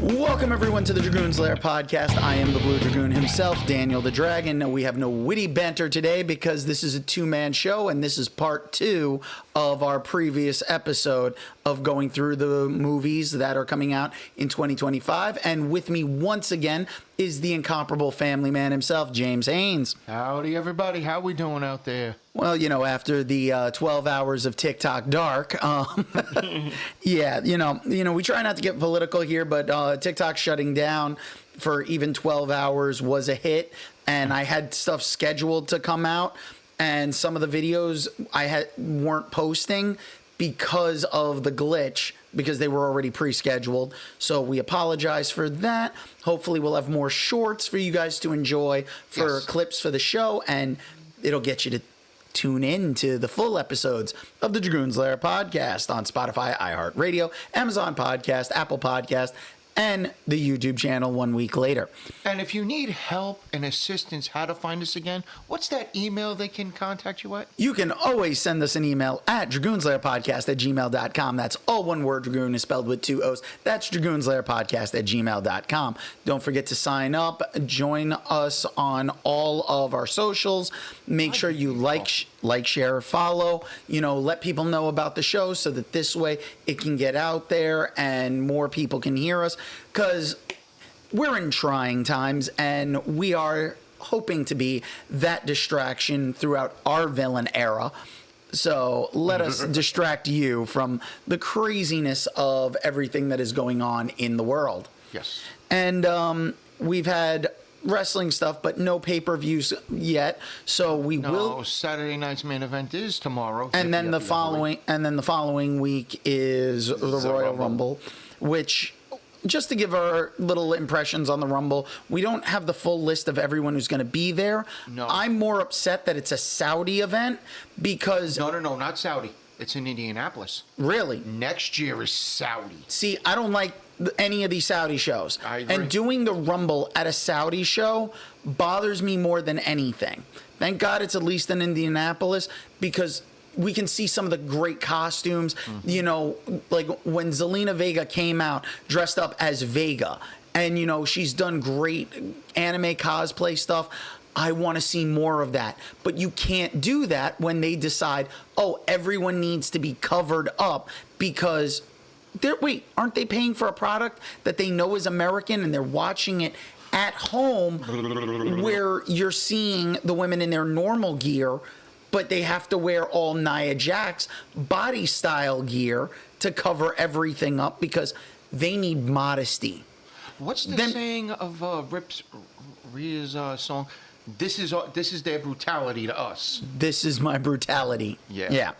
Welcome, everyone, to the Dragoon's Lair podcast. I am the Blue Dragoon himself, Daniel the Dragon. We have no witty banter today because this is a two-man show, and this is part 2 of our previous episode of going through the movies that are coming out in 2025. And with me once again is the incomparable family man himself, James Haynes. Howdy, everybody. How we doing out there? Well, you know, after the 12 hours of TikTok dark, yeah, you know, we try not to get political here, but TikTok shutting down for even 12 hours was a hit, and I had stuff scheduled to come out, and some of the videos weren't posting because of the glitch, because they were already pre-scheduled. So we apologize for that. Hopefully we'll have more shorts for you guys to enjoy for clips for the show, and it'll get you to tune in to the full episodes of the Dragoon's Lair podcast on Spotify, iHeartRadio, Amazon Podcast, Apple Podcast, and the YouTube channel 1 week later. And if you need help and assistance how to find us again, what's that email they can contact you at? You can always send us an email at dragoonslairpodcast@gmail.com. That's all one word. Dragoon is spelled with 2 O's. That's dragoonslairpodcast@gmail.com. Don't forget to sign up. Join us on all of our socials. Make sure you like, share, follow. You know, let people know about the show so that this way it can get out there and more people can hear us. Because we're in trying times, and we are hoping to be that distraction throughout our villain era. So let us distract you from the craziness of everything that is going on in the world. Yes. And we've had wrestling stuff, but no pay-per-views yet. So we will. Saturday night's main event is tomorrow. And then the following week is the Royal Rumble, which, just to give our little impressions on the Rumble, we don't have the full list of everyone who's going to be there. No. I'm more upset that it's a Saudi event because... No, not Saudi. It's in Indianapolis. Really? Next year is Saudi. See, I don't like any of these Saudi shows. I agree. And doing the Rumble at a Saudi show bothers me more than anything. Thank God it's at least in Indianapolis, because we can see some of the great costumes. You know, like when Zelina Vega came out dressed up as Vega, and, you know, she's done great anime cosplay stuff. I want to see more of that. But you can't do that when they decide, oh, everyone needs to be covered up because aren't they paying for a product that they know is American, and they're watching it at home where you're seeing the women in their normal gear, but they have to wear all Nia Jax body style gear to cover everything up because they need modesty. What's the saying of Rhea's song? This is their brutality to us. This is my brutality. Yeah.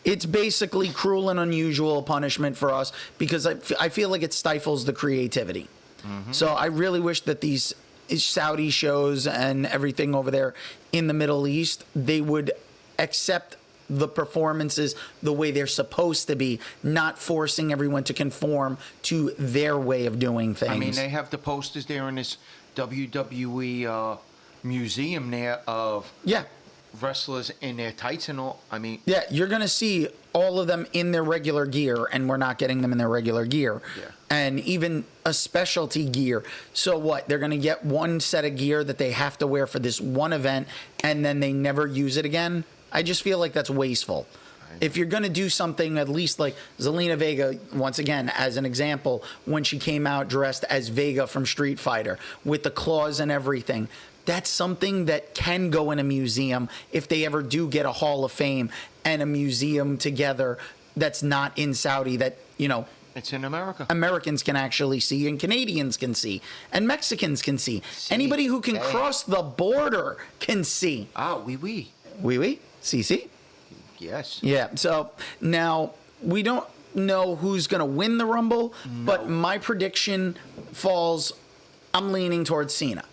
It's basically cruel and unusual punishment for us because I feel like it stifles the creativity. So I really wish that these Saudi shows and everything over there in the Middle East, they would accept the performances the way they're supposed to be, not forcing everyone to conform to their way of doing things. I mean, they have the posters there in this WWE museum there of wrestlers in their tights and all. I mean, you're gonna see all of them in their regular gear, and we're not getting them in their regular gear. And even a specialty gear. So what? They're gonna get one set of gear that they have to wear for this one event, and then they never use it again. I just feel like that's wasteful. If you're going to do something, at least like Zelina Vega, once again, as an example, when she came out dressed as Vega from Street Fighter with the claws and everything, that's something that can go in a museum if they ever do get a Hall of Fame and a museum together that's not in Saudi, that, you know, it's in America. Americans can actually see, and Canadians can see, and Mexicans can see. Anybody who can cross the border can see. Ah, oui. Oui. See. Yes. Yeah. So now we don't know who's going to win the Rumble, but my prediction falls, I'm leaning towards Cena.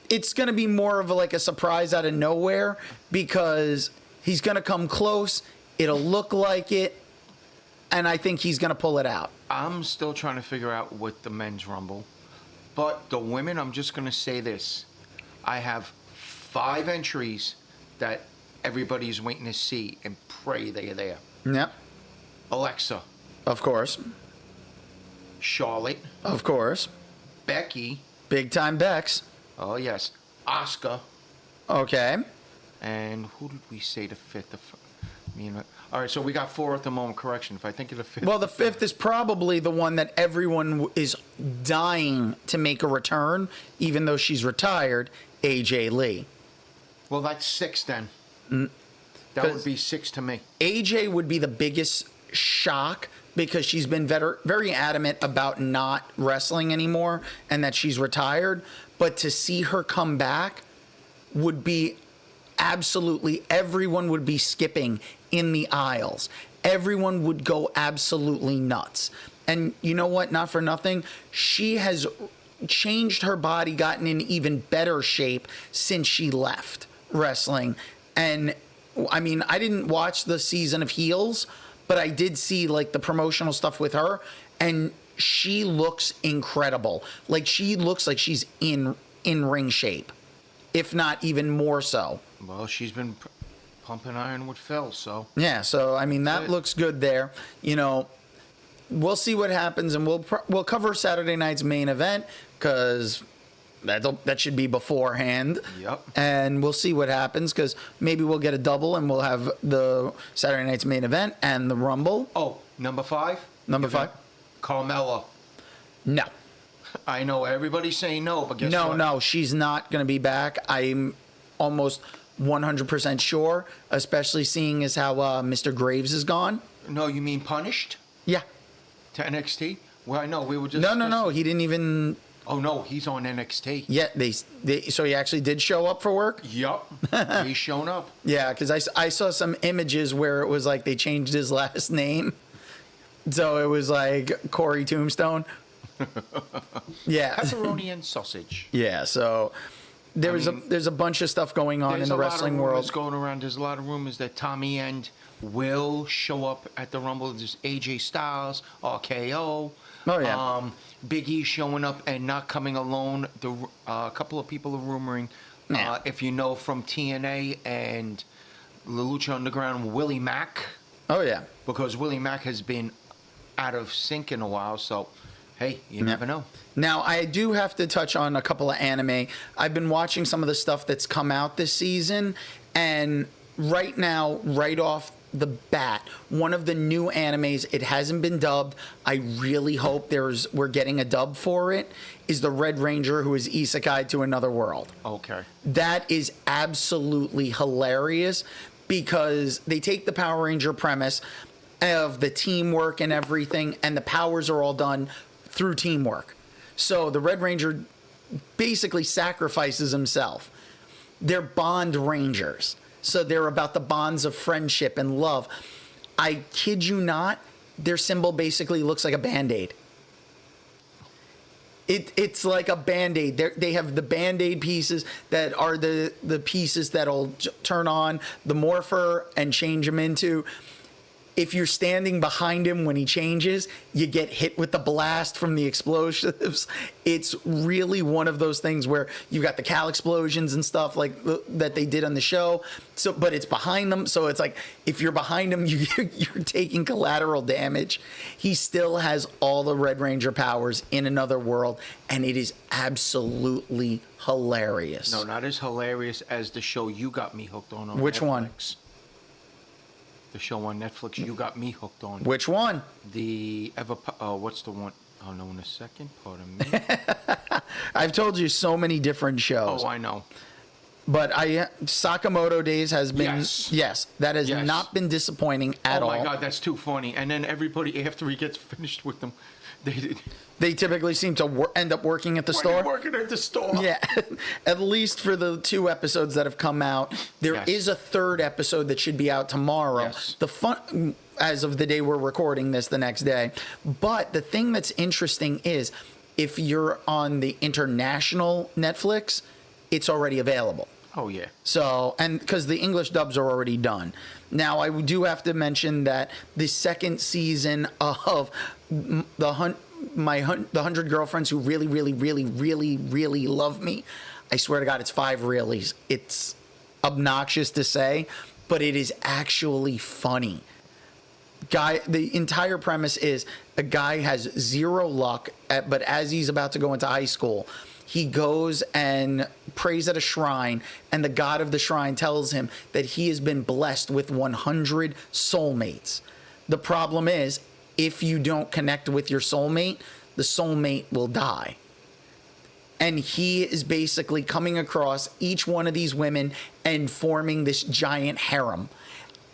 It's going to be more of a surprise out of nowhere because he's going to come close. It'll look like it. And I think he's going to pull it out. I'm still trying to figure out with the men's Rumble. But the women, I'm just going to say this. I have 5 entries that everybody's waiting to see and pray they are there. Yep. Alexa. Of course. Charlotte, Of course. Becky. Big time Bex. Oh yes, Oscar. Okay. And who did we say the fifth? All right, so we got 4 at the moment. Correction, if I think of the fifth. Well, the fifth is probably the one that everyone is dying to make a return, even though she's retired, AJ Lee. Well, that's 6 then. That would be 6 to me. AJ would be the biggest shock because she's been very adamant about not wrestling anymore and that she's retired. But to see her come back would be absolutely, everyone would be skipping in the aisles. Everyone would go absolutely nuts. And you know what? Not for nothing. She has changed her body, gotten in even better shape since she left wrestling. And I mean, I didn't watch the season of Heels, but I did see like the promotional stuff with her, and she looks incredible. Like she looks like she's in ring shape, if not even more so. Well, she's been pumping iron with Phil, so. Yeah, so I mean that looks good there. You know, we'll see what happens, and we'll cover Saturday night's main event because that should be beforehand. Yep. And we'll see what happens because maybe we'll get a double and we'll have the Saturday night's main event and the Rumble. Oh, number 5? Number 5? Carmella. No. I know everybody's saying no, but guess what? No, she's not going to be back. I'm almost 100% sure, especially seeing as how Mr. Graves is gone. No, you mean punished? Yeah. To NXT? Well, I know, we were just... No, he didn't even... Oh, no, he's on NXT. Yeah, so he actually did show up for work? Yup. He's shown up. Yeah, because I saw some images where it was like they changed his last name. So it was like Corey Tombstone. Yeah. Pepperoni and sausage. Yeah, so there's a bunch of stuff going on in the wrestling world. There's going around. There's a lot of rumors that Tommy End will show up at the Rumble. There's AJ Styles, RKO. Oh, yeah. Big E showing up and not coming alone. A couple of people are rumoring, if you know from TNA and La Lucha Underground, Willie Mack. Oh, yeah. Because Willie Mack has been out of sync in a while, so hey, you never know. Now, I do have to touch on a couple of anime. I've been watching some of the stuff that's come out this season, and right now, right off the bat, one of the new animes, it hasn't been dubbed. I really hope we're getting a dub for it, is the Red Ranger who is isekai to another world. Okay. That is absolutely hilarious because they take the Power Ranger premise of the teamwork and everything, and the powers are all done through teamwork. So the Red Ranger basically sacrifices himself. They're Bond Rangers. So they're about the bonds of friendship and love. I kid you not, their symbol basically looks like a Band-Aid. It's like a Band-Aid. They have the Band-Aid pieces that are the pieces that'll turn on the morpher and change them into. If you're standing behind him when he changes, you get hit with the blast from the explosives. It's really one of those things where you got the Cal explosions and stuff like that they did on the show. So, but it's behind them, so it's like if you're behind him, you're taking collateral damage. He still has all the Red Ranger powers in another world, and it is absolutely hilarious. No, not as hilarious as the show you got me hooked on Which Netflix. one? The show on Netflix you got me hooked on. Which one? What's the one? Oh, no, in a second. Pardon me. I've told you so many different shows. Oh, I know. But Sakamoto Days has been, yes, that has not been disappointing at all. Oh my God, that's too funny. And then everybody, after he gets finished with them, they typically seem to end up working at the store. Working at the store. Yeah, at least for the 2 episodes that have come out. There is a 3rd episode that should be out tomorrow. Yes. The fun, as of the day we're recording this, the next day. But the thing that's interesting is, if you're on the international Netflix, it's already available. Oh, yeah. So, and because the English dubs are already done. Now, I do have to mention that the 2nd season of the 100 Girlfriends Who Really, Really, Really, Really, Really Love Me, I swear to God, it's 5 reallys. It's obnoxious to say, but it is actually funny. The entire premise is a guy has zero luck, but as he's about to go into high school, he goes and prays at a shrine, and the god of the shrine tells him that he has been blessed with 100 soulmates. The problem is, if you don't connect with your soulmate, the soulmate will die. And he is basically coming across each one of these women and forming this giant harem.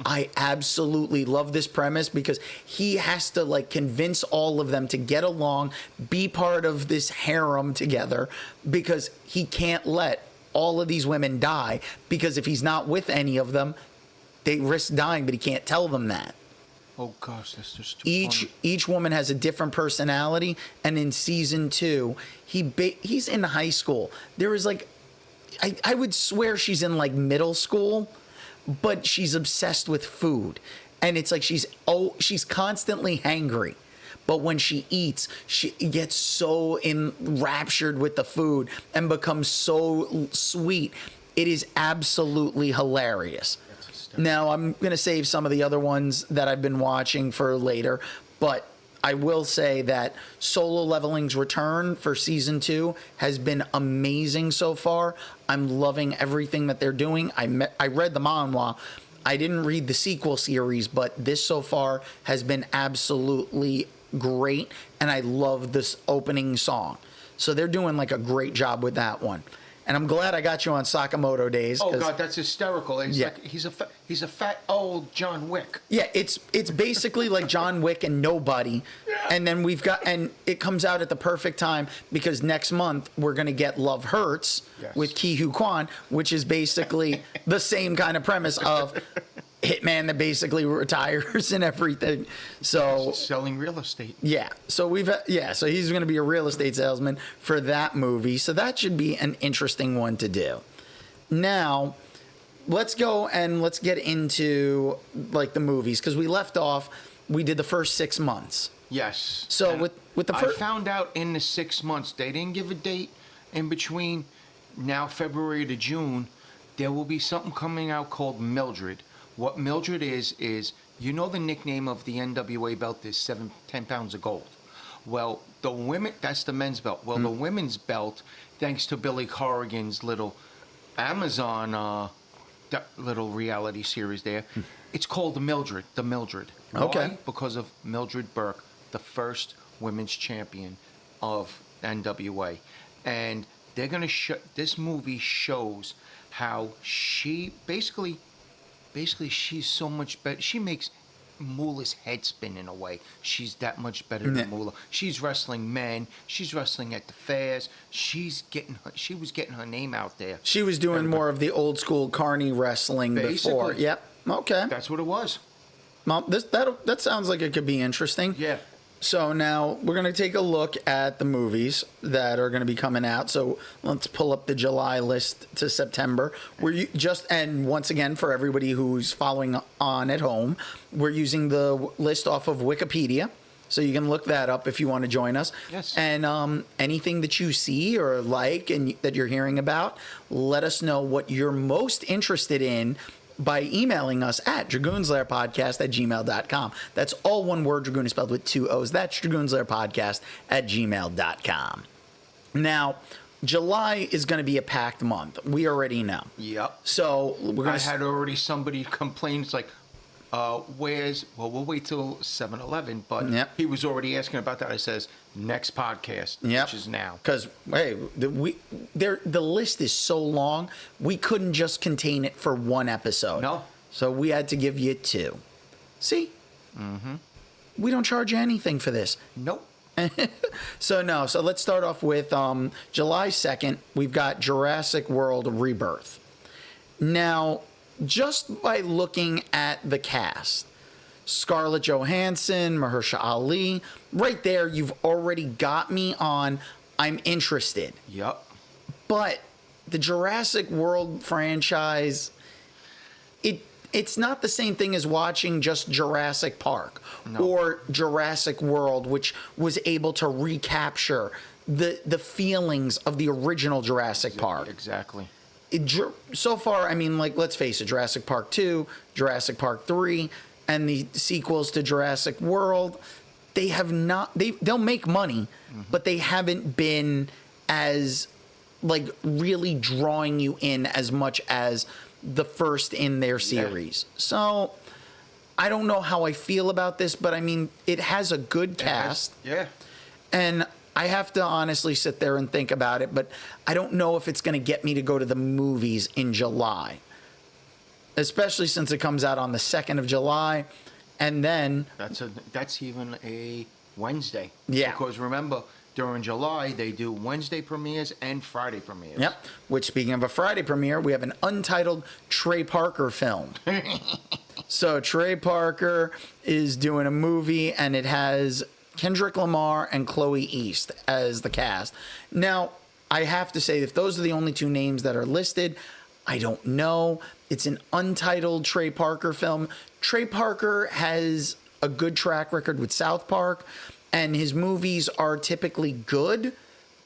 I absolutely love this premise because he has to like convince all of them to get along, be part of this harem together, because he can't let all of these women die, because if he's not with any of them, they risk dying, but he can't tell them that. Oh gosh, that's just too funny. Each woman has a different personality, and in season 2, he's in high school. There is like, I would swear she's in like middle school, but she's obsessed with food, and it's like she's constantly hangry. But when she eats, she gets so enraptured with the food and becomes so sweet. It is absolutely hilarious. Now, I'm going to save some of the other ones that I've been watching for later, but I will say that Solo Leveling's return for season 2 has been amazing so far. I'm loving everything that they're doing. I read the manhwa. I didn't read the sequel series, but this so far has been absolutely great, and I love this opening song. So they're doing like a great job with that one. And I'm glad I got you on Sakamoto days. Oh God, that's hysterical! It's Yeah. like he's a fat old John Wick. Yeah, it's basically like John Wick and Nobody. And then and it comes out at the perfect time because next month we're going to get Love Hurts with Ki Hu Kwan, which is basically the same kind of premise of hitman that basically retires and everything. So Selling real estate. yeah, so so he's going to be a real estate salesman for that movie. So that should be an interesting one to do. Now, let's go and let's get into like the movies, because we left off. We did the first 6 months. Yes. So And with the I first, found out in the 6 months, they didn't give a date in between now February to June. There will be something coming out called Mildred. What Mildred is you know the nickname of the NWA belt is 10 pounds of gold. Well, the women, that's the men's belt. Well, the women's belt, thanks to Billy Corrigan's little Amazon little reality series there, it's called the Mildred. The Mildred. Okay. Why? Because of Mildred Burke, the first women's champion of NWA. And they're going to this movie shows how she basically she's so much better. She makes Moolah's head spin in a way. She's that much better than Moolah. She's wrestling men. She's wrestling at the fairs. She was getting her name out there. she was doing more of the old school carny wrestling before. Basically. Yep. Okay. That's what it was. Well, that sounds like it could be interesting. Yeah. So now we're going to take a look at the movies that are going to be coming out. So let's pull up the July list to September. And once again, for everybody who's following on at home, we're using the list off of Wikipedia. So you can look that up if you want to join us. Yes. And anything that you see or like and that you're hearing about, let us know what you're most interested in by emailing us at dragoonslairpodcast@gmail.com. That's all one word. Dragoon is spelled with 2 O's. That's dragoonslairpodcast@gmail.com. Now, July is going to be a packed month. We already know. Yep. So we're going I had already somebody complain. It's like, we'll wait till 7-Eleven, but he was already asking about that. I says, next podcast, which is now. Because, hey, the list is so long, we couldn't just contain it for one episode. No. So we had to give you 2. See? Mm-hmm. We don't charge you anything for this. Nope. So let's start off with July 2nd. We've got Jurassic World Rebirth. Now, just by looking at the cast, Scarlett Johansson, Mahershala Ali, right there, you've already got me on, I'm interested. Yep. But the Jurassic World franchise, it's not the same thing as watching just Jurassic Park or Jurassic World, which was able to recapture the feelings of the original Jurassic Park. Exactly. So far, I mean, like, let's face it, Jurassic Park 2, Jurassic Park 3, and the sequels to Jurassic World, they have not. They'll make money, but they haven't been as like really drawing you in as much as the first in their series. So I don't know how I feel about this, but I mean, it has a good cast. And I have to honestly sit there and think about it, but I don't know if it's going to get me to go to the movies in July, especially since it comes out on the 2nd of July. And then that's even a Wednesday. Yeah. Because remember, during July, they do Wednesday premieres and Friday premieres. Yep. Which, speaking of a Friday premiere, we have an untitled Trey Parker film. So Trey Parker is doing a movie, and it has Kendrick Lamar and Chloe East as the cast. Now, I have to say, if those are the only two names that are listed, I don't know. It's an untitled Trey Parker film. Trey Parker has a good track record with South Park, and his movies are typically good,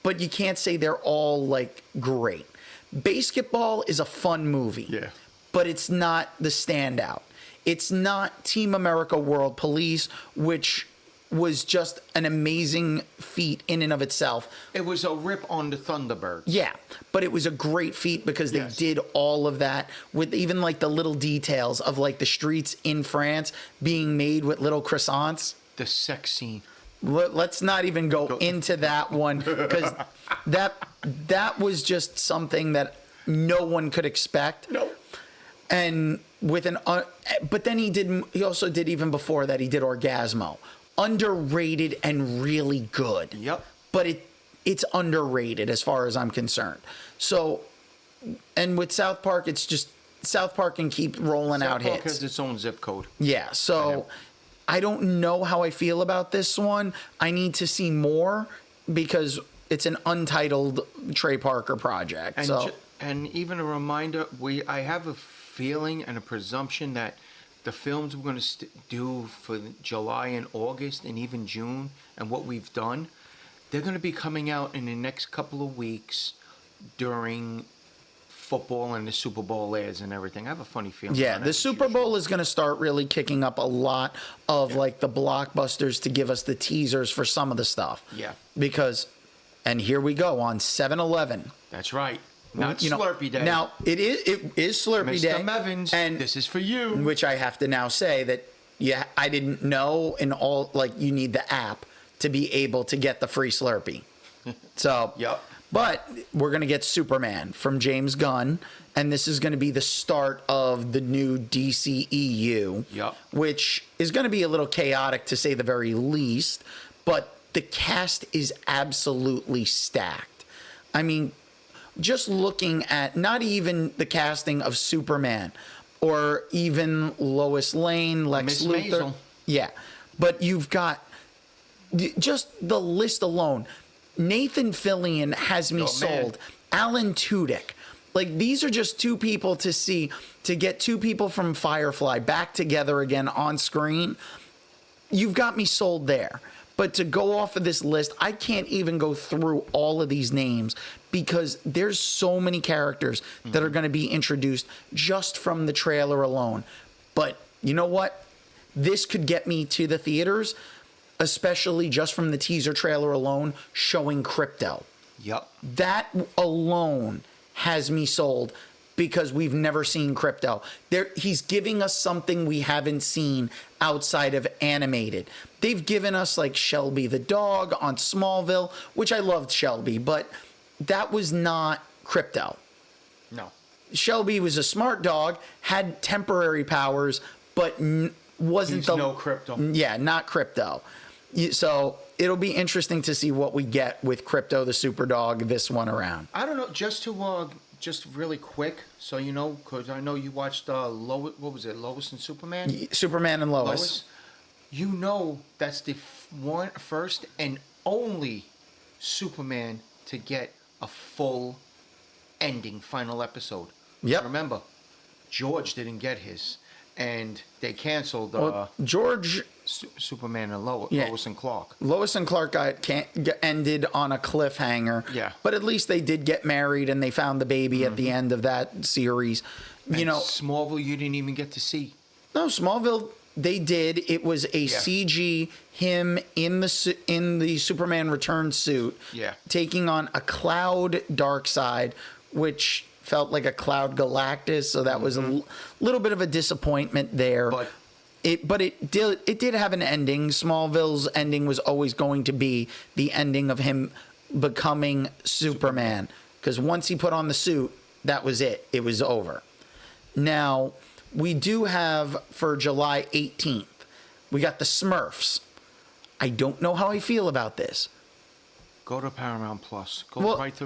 but you can't say they're all like great. Basketball is a fun movie, but it's not the standout. It's not Team America World Police, which was just an amazing feat in and of itself. It was a rip on the Thunderbirds. Yeah, but it was a great feat because they did all of that with even like the little details of like the streets in France being made with little croissants. The sex scene. Let's not even go into that one, because that was just something that no one could expect. No. And with but then he also did, even before that, he did Orgasmo. Underrated and really good. Yep. But it's underrated as far as I'm concerned. So, and with South Park, it's just South Park can keep rolling out hits. South Park has its own zip code. Yeah. So I don't know how I feel about this one. I need to see more because it's an untitled Trey Parker project. And and even a reminder, I have a feeling and a presumption that the films we're going to do for July and August and even June and what we've done, they're going to be coming out in the next couple of weeks during football and the Super Bowl airs and everything. I have a funny feeling. Yeah, the Super Bowl is going to start really kicking up a lot of like the blockbusters to give us the teasers for some of the stuff. Yeah. Because, and here we go on 7/11. That's right. Not Slurpee Day. Now, it is Slurpee Day. Mr. Mevins, and this is for you. Which I have to now say that, I didn't know you need the app to be able to get the free Slurpee. So, Yep. But we're going to get Superman from James Gunn, and this is going to be the start of the new DCEU, which is going to be a little chaotic to say the very least, but the cast is absolutely stacked. I mean, just looking at not even the casting of Superman or even Lois Lane, Lex Luthor. Maisel. Yeah, but you've got just the list alone. Nathan Fillion has me sold. Alan Tudyk. Like, these are just two people to get two people from Firefly back together again on screen. You've got me sold there. But to go off of this list, I can't even go through all of these names because there's so many characters that are going to be introduced just from the trailer alone. But you know what? This could get me to the theaters, especially just from the teaser trailer alone showing Crypto. Yep. That alone has me sold because we've never seen Crypto. He's giving us something we haven't seen outside of animated. They've given us like Shelby the dog on Smallville, which I loved Shelby, but that was not Crypto. No. Shelby was a smart dog, had temporary powers, but wasn't no Crypto. Yeah, not Crypto. So it'll be interesting to see what we get with Crypto the Super Dog this one around. I don't know, just really quick, so you know, because I know you watched Lois and Superman? Superman and Lois. You know that's the first and only Superman to get a full ending final episode. Yep. Remember, George didn't get his, and they canceled George... Superman and Lois and Clark. Lois and Clark ended on a cliffhanger. Yeah. But at least they did get married and they found the baby at the end of that series. And Smallville, you didn't even get to see. No, Smallville They did. It was a Yeah. CG him in the Superman Returns suit, Yeah. taking on a Cloud Darkseid, which felt like a Cloud Galactus. So that was a little bit of a disappointment there. But it did have an ending. Smallville's ending was always going to be the ending of him becoming Superman, because once he put on the suit, that was it. It was over. Now, we do have for July 18th, we got the Smurfs. I don't know how I feel about this. go to Paramount Plus. Go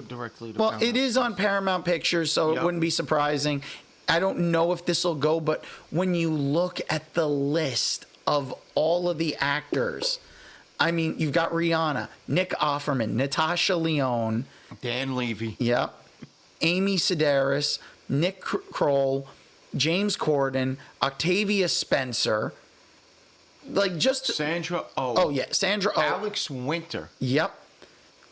directly to Well, Paramount. it is on Paramount Pictures, so Yep. it wouldn't be surprising. I don't know if this will go, but when you look at the list of all of the actors, I mean, you've got Rihanna, Nick Offerman, Natasha Lyonne, Dan Levy. yep, Amy Sedaris, Nick Kroll, James Corden, Octavia Spencer, like just Sandra Oh. oh yeah, Sandra Oh, Alex Winter. yep,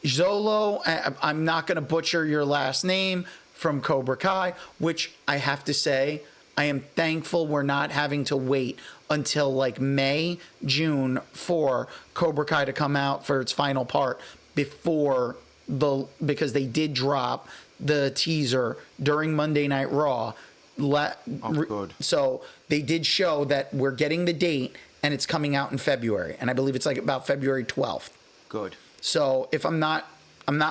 Zolo. I'm not going to butcher your last name, from Cobra Kai, which I have to say, I am thankful we're not having to wait until like May, June for Cobra Kai to come out for its final part because they did drop the teaser during Monday Night Raw. Good. So they did show that we're getting the date and it's coming out in February. And I believe it's like about February 12th. Good. So if I'm not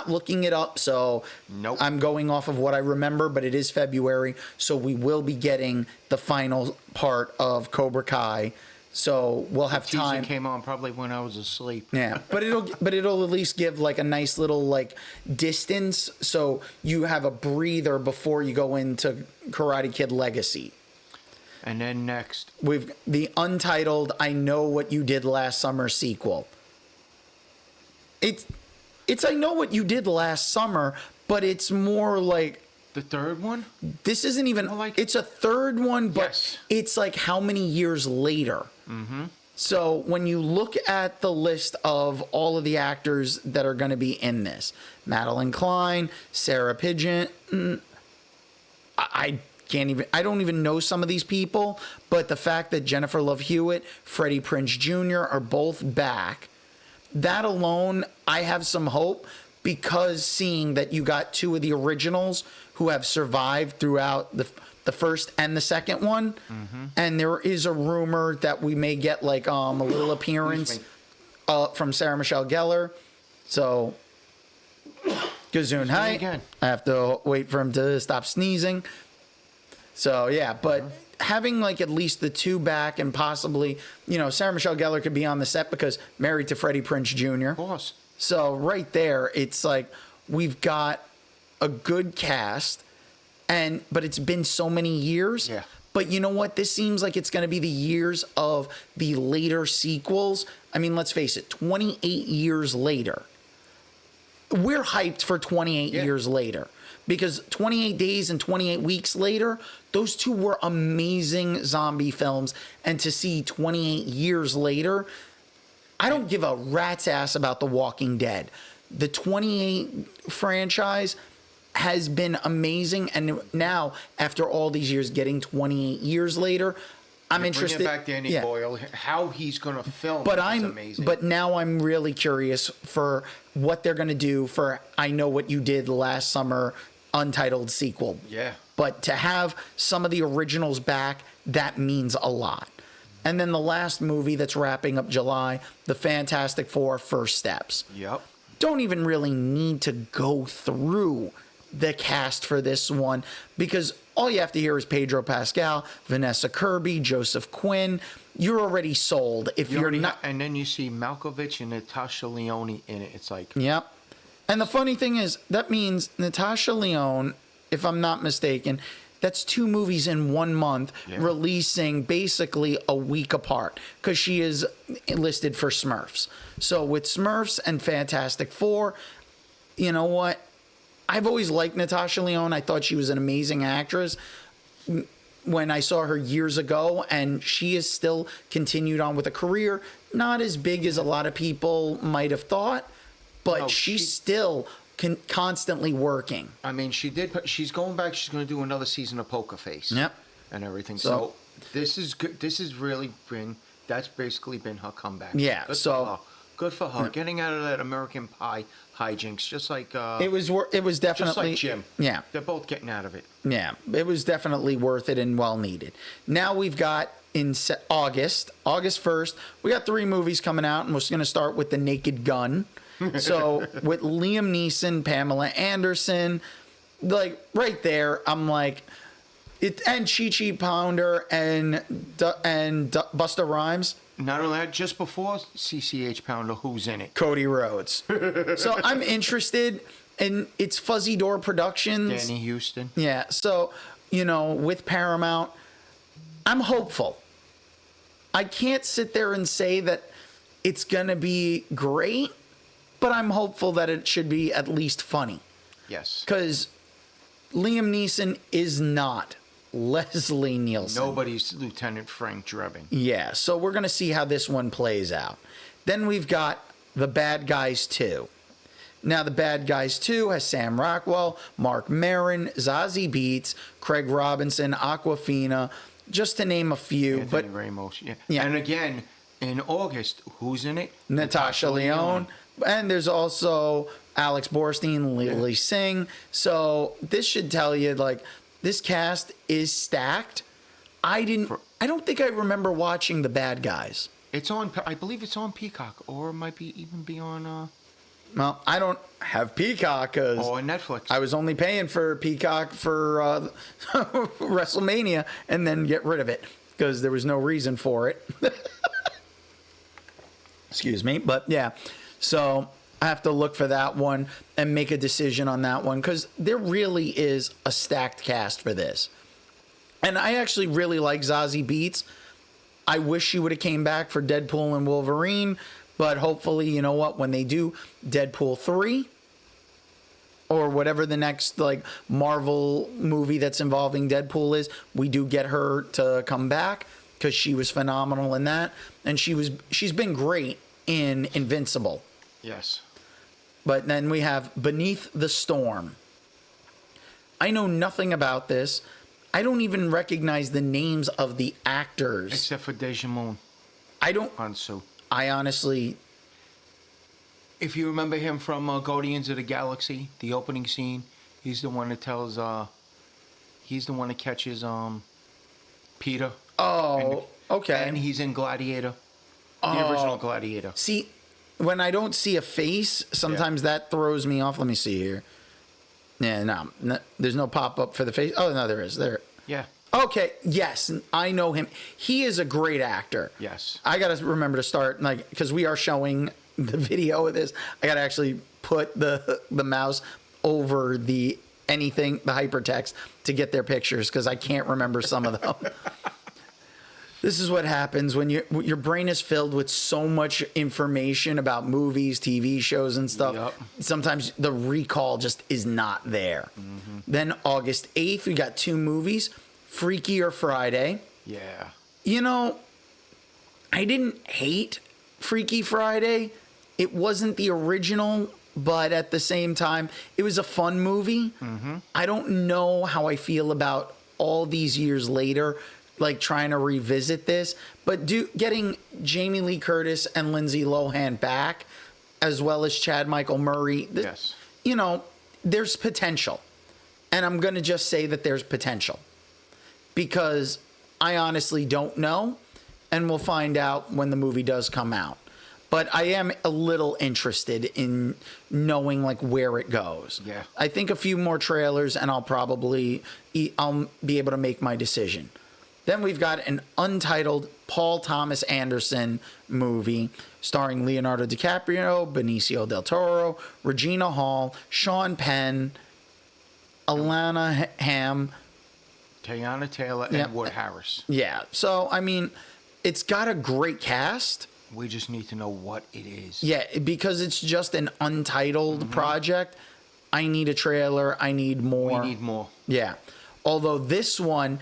looking it up, so Nope. I'm going off of what I remember, but it is February, so we will be getting the final part of Cobra Kai. So we'll have Teaser time. came on probably when I was asleep. Yeah, but it'll at least give like a nice little like distance, so you have a breather before you go into Karate Kid Legacy. And then next, We've the untitled I Know What You Did Last Summer sequel. It's I Know What You Did Last Summer, but it's more like the third one. this isn't even Well, like- it's a third one, but Yes. it's like how many years later. Mm-hmm. So when you look at the list of all of the actors that are going to be in this, Madeline Klein, Sarah Pigeon, I don't even know some of these people, but the fact that Jennifer Love Hewitt, Freddie Prinze Jr. are both back, that alone, I have some hope, because seeing that you got two of the originals who have survived throughout the first and the second one, and there is a rumor that we may get like a little appearance from Sarah Michelle Gellar. So, Gazoon, hi. again. I have to wait for him to stop sneezing. So yeah, but having like at least the two back, and possibly, Sarah Michelle Gellar could be on the set because married to Freddie Prinze Jr. Of course. So right there, it's like we've got a good cast, but it's been so many years. Yeah. But you know what? This seems like it's going to be the years of the later sequels. I mean, let's face it, 28 years later. We're hyped for 28 years later, because 28 days and 28 weeks later, those two were amazing zombie films. And to see 28 years later, I don't give a rat's ass about The Walking Dead. The 28 franchise has been amazing. And now, after all these years, getting 28 years later, I'm interested. Bringing back Danny Boyle, how he's going to film is amazing. But now I'm really curious for what they're going to do for I Know What You Did Last Summer untitled sequel. Yeah. But to have some of the originals back, that means a lot. And then the last movie that's wrapping up July, The Fantastic Four: First Steps. Yep. Don't even really need to go through the cast for this one, because all you have to hear is Pedro Pascal, Vanessa Kirby, Joseph Quinn. You're already sold. If you're not, and then you see Malkovich and Natasha Lyonne in it. It's like, yep. And the funny thing is, that means Natasha Lyonne, if I'm not mistaken, that's two movies in 1 month, releasing basically a week apart, because she is listed for Smurfs. So with Smurfs and Fantastic Four, you know what? I've always liked Natasha Lyonne. I thought she was an amazing actress when I saw her years ago, and she has still continued on with a career, not as big as a lot of people might have thought, but she's still constantly working. I mean, she's going back. She's going to do another season of Poker Face. Yep. And everything. So This is good. This has really been. That's basically been her comeback. Yeah, Good so- for her. Good for her. Getting out of that American Pie hijinks, just like It was definitely just like Jim. Yeah, They're both getting out of it. yeah, it was definitely worth it and well needed. Now we've got in August 1st, we got 3 movies coming out, and we're going to start with The Naked Gun. So with Liam Neeson, Pamela Anderson, like right there, I'm like, it, and Chi Chi Pounder and Busta Rhymes. Not only that, just before CCH Pounder, who's in it? Cody Rhodes. So I'm interested, and it's Fuzzy Door Productions. Danny Houston. Yeah. So, with Paramount, I'm hopeful. I can't sit there and say that it's going to be great, but I'm hopeful that it should be at least funny. Yes. Because Liam Neeson is not Leslie Nielsen. Nobody's Lieutenant Frank Drebin. Yeah, so we're going to see how this one plays out. Then we've got The Bad Guys 2. Now, The Bad Guys 2 has Sam Rockwell, Mark Maron, Zazie Beetz, Craig Robinson, Aquafina, just to name a few. Anthony Ramos. Yeah. Yeah. And again, in August, who's in it? Natasha Lyonne. And there's also Alex Borstein, Lily Singh. So this should tell you, like, this cast is stacked. I don't think I remember watching The Bad Guys. It's on. I believe it's on Peacock, or it might even be on. Well, I don't have Peacock because Or Netflix. I was only paying for Peacock for WrestleMania and then get rid of it because there was no reason for it. Excuse me. But yeah, so I have to look for that one and make a decision on that one because there really is a stacked cast for this. And I actually really like Zazie Beetz. I wish she would have came back for Deadpool and Wolverine, but hopefully, you know what, when they do Deadpool 3 or whatever the next like Marvel movie that's involving Deadpool is, we do get her to come back because she was phenomenal in that, and she's been great in Invincible. Yes. But then we have Beneath the Storm. I know nothing about this. I don't even recognize the names of the actors. Except for Dejamon I don't. Hansu. I honestly. If you remember him from Guardians of the Galaxy, the opening scene, he's the one that tells. He's the one that catches Peter. Oh, okay. And he's in Gladiator, the original Gladiator. See, when I don't see a face, sometimes that throws me off. Let me see here. Yeah, no, there's no pop up for the face. Oh no, there is. There. Yeah. Okay. Yes, I know him. He is a great actor. Yes. I gotta remember to start because we are showing the video of this. I gotta actually put the mouse over the hypertext to get their pictures because I can't remember some of them. This is what happens when your brain is filled with so much information about movies, TV shows, and stuff. Yep. Sometimes the recall just is not there. Mm-hmm. Then August 8th, we got 2 movies, Freaky or Friday. Yeah. I didn't hate Freaky Friday. It wasn't the original, but at the same time, it was a fun movie. Mm-hmm. I don't know how I feel about all these years later, like trying to revisit this, but getting Jamie Lee Curtis and Lindsay Lohan back, as well as Chad Michael Murray. Yes. There's potential. And I'm going to just say that there's potential because I honestly don't know, and we'll find out when the movie does come out. But I am a little interested in knowing like where it goes. Yeah. I think a few more trailers and I'll be able to make my decision. Then we've got an untitled Paul Thomas Anderson movie starring Leonardo DiCaprio, Benicio del Toro, Regina Hall, Sean Penn, Alana Hamm, Teyana Taylor, and Wood Harris. Yeah. So, I mean, it's got a great cast. We just need to know what it is. Yeah, because it's just an untitled project. I need a trailer. I need more. We need more. Yeah. Although this one,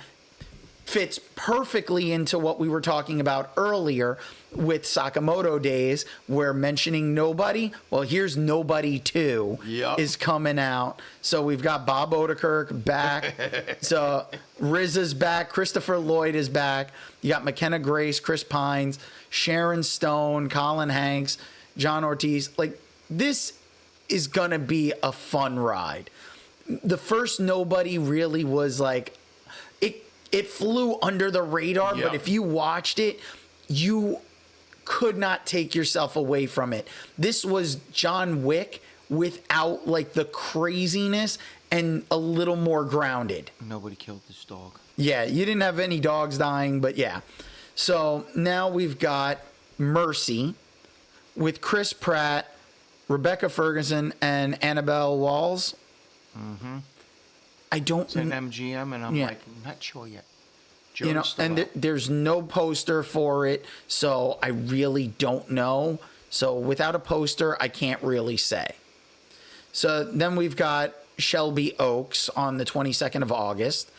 fits perfectly into what we were talking about earlier with Sakamoto Days, where mentioning Nobody, well, here's Nobody 2 Yep. is coming out. So we've got Bob Odenkirk back. So RZA's back. Christopher Lloyd is back. You got McKenna Grace, Chris Pines, Sharon Stone, Colin Hanks, John Ortiz. Like, this is going to be a fun ride. The first Nobody really was like, it flew under the radar, Yep. but if you watched it, you could not take yourself away from it. This was John Wick without like the craziness and a little more grounded. Nobody killed this dog. Yeah, you didn't have any dogs dying, but yeah. So now we've got Mercy with Chris Pratt, Rebecca Ferguson, and Annabelle Walls. Mm-hmm. I don't. It's an MGM, and I'm Yeah. like, not sure yet. You know, and there's no poster for it, so I really don't know. So without a poster, I can't really say. So then we've got Shelby Oaks on the 22nd of August.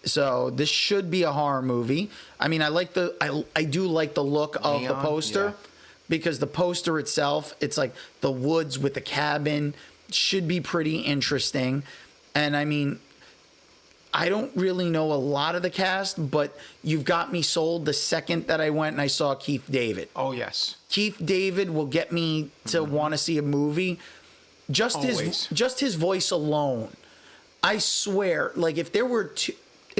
So this should be a horror movie. I mean, I do like the look of the Neon, poster, yeah. because the poster itself, it's like the woods with the cabin, should be pretty interesting. And I mean, I don't really know a lot of the cast, but you've got me sold the second that I went and I saw Keith David. Oh, yes. Keith David will get me to want to see a movie. Just Always. his voice alone. I swear, like if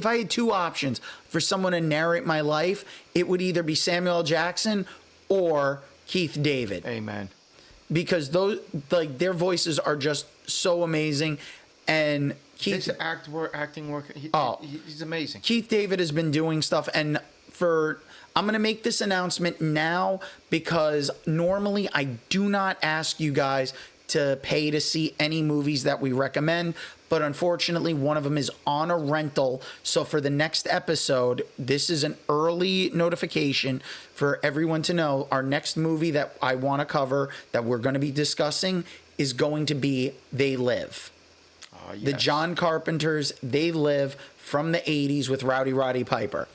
I had two options for someone to narrate my life, it would either be Samuel L. Jackson or Keith David. Amen. Because those, like, their voices are just so amazing. And Keith, His acting work, he's amazing. Keith David has been doing stuff, and I'm going to make this announcement now because normally I do not ask you guys to pay to see any movies that we recommend, but unfortunately one of them is on a rental. So for the next episode, this is an early notification for everyone to know our next movie that I want to cover, that we're going to be discussing, is going to be They Live. Yes. The John Carpenter's They Live from the 80s with Rowdy Roddy Piper.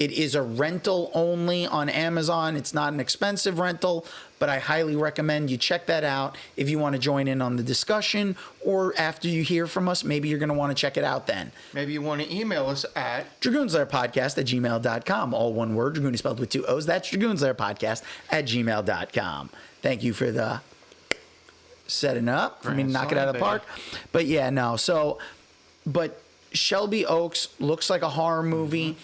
It is a rental only on Amazon. It's not an expensive rental, but I highly recommend you check that out if you want to join in on the discussion, or after you hear from us, maybe you're going to want to check it out then. Maybe you want to email us at DragoonsLairPodcast@gmail.com. All one word, Dragoon is spelled with 2 O's. That's DragoonsLairPodcast@gmail.com. Thank you for the setting up for me to knock it out of the park. But yeah, no. So, but Shelby Oaks looks like a horror movie,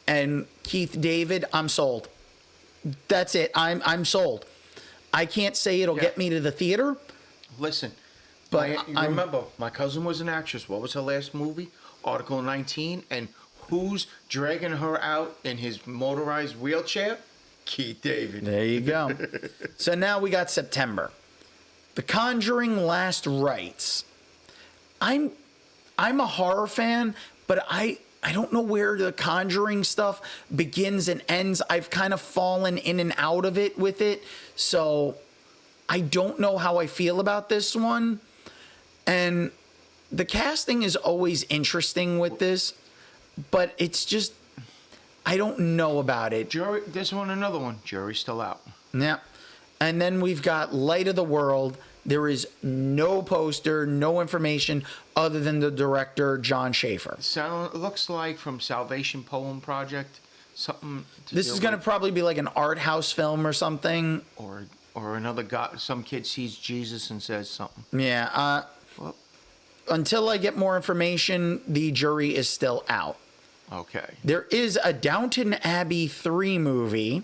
and Keith David, I'm sold. That's it. I'm sold. I can't say it'll get me to the theater. Listen, But remember, my cousin was an actress. What was her last movie? Article 19. And who's dragging her out in his motorized wheelchair? Keith David. There you go. So now we got September. The Conjuring Last Rites. I'm a horror fan, but I don't know where the Conjuring stuff begins and ends. I've kind of fallen in and out of it with it. So I don't know how I feel about this one. And the casting is always interesting with this, but it's just, I don't know about it. Jury, this one, another one. Jury's still out. Yeah. And then we've got Light of the World. There is no poster, no information other than the director, John Schaefer. It looks like from Salvation Poem Project, something. This is going to probably be like an art house film or something. Or another guy, some kid sees Jesus and says something. Yeah. Well, until I get more information, the jury is still out. okay. There is a Downton Abbey 3 movie.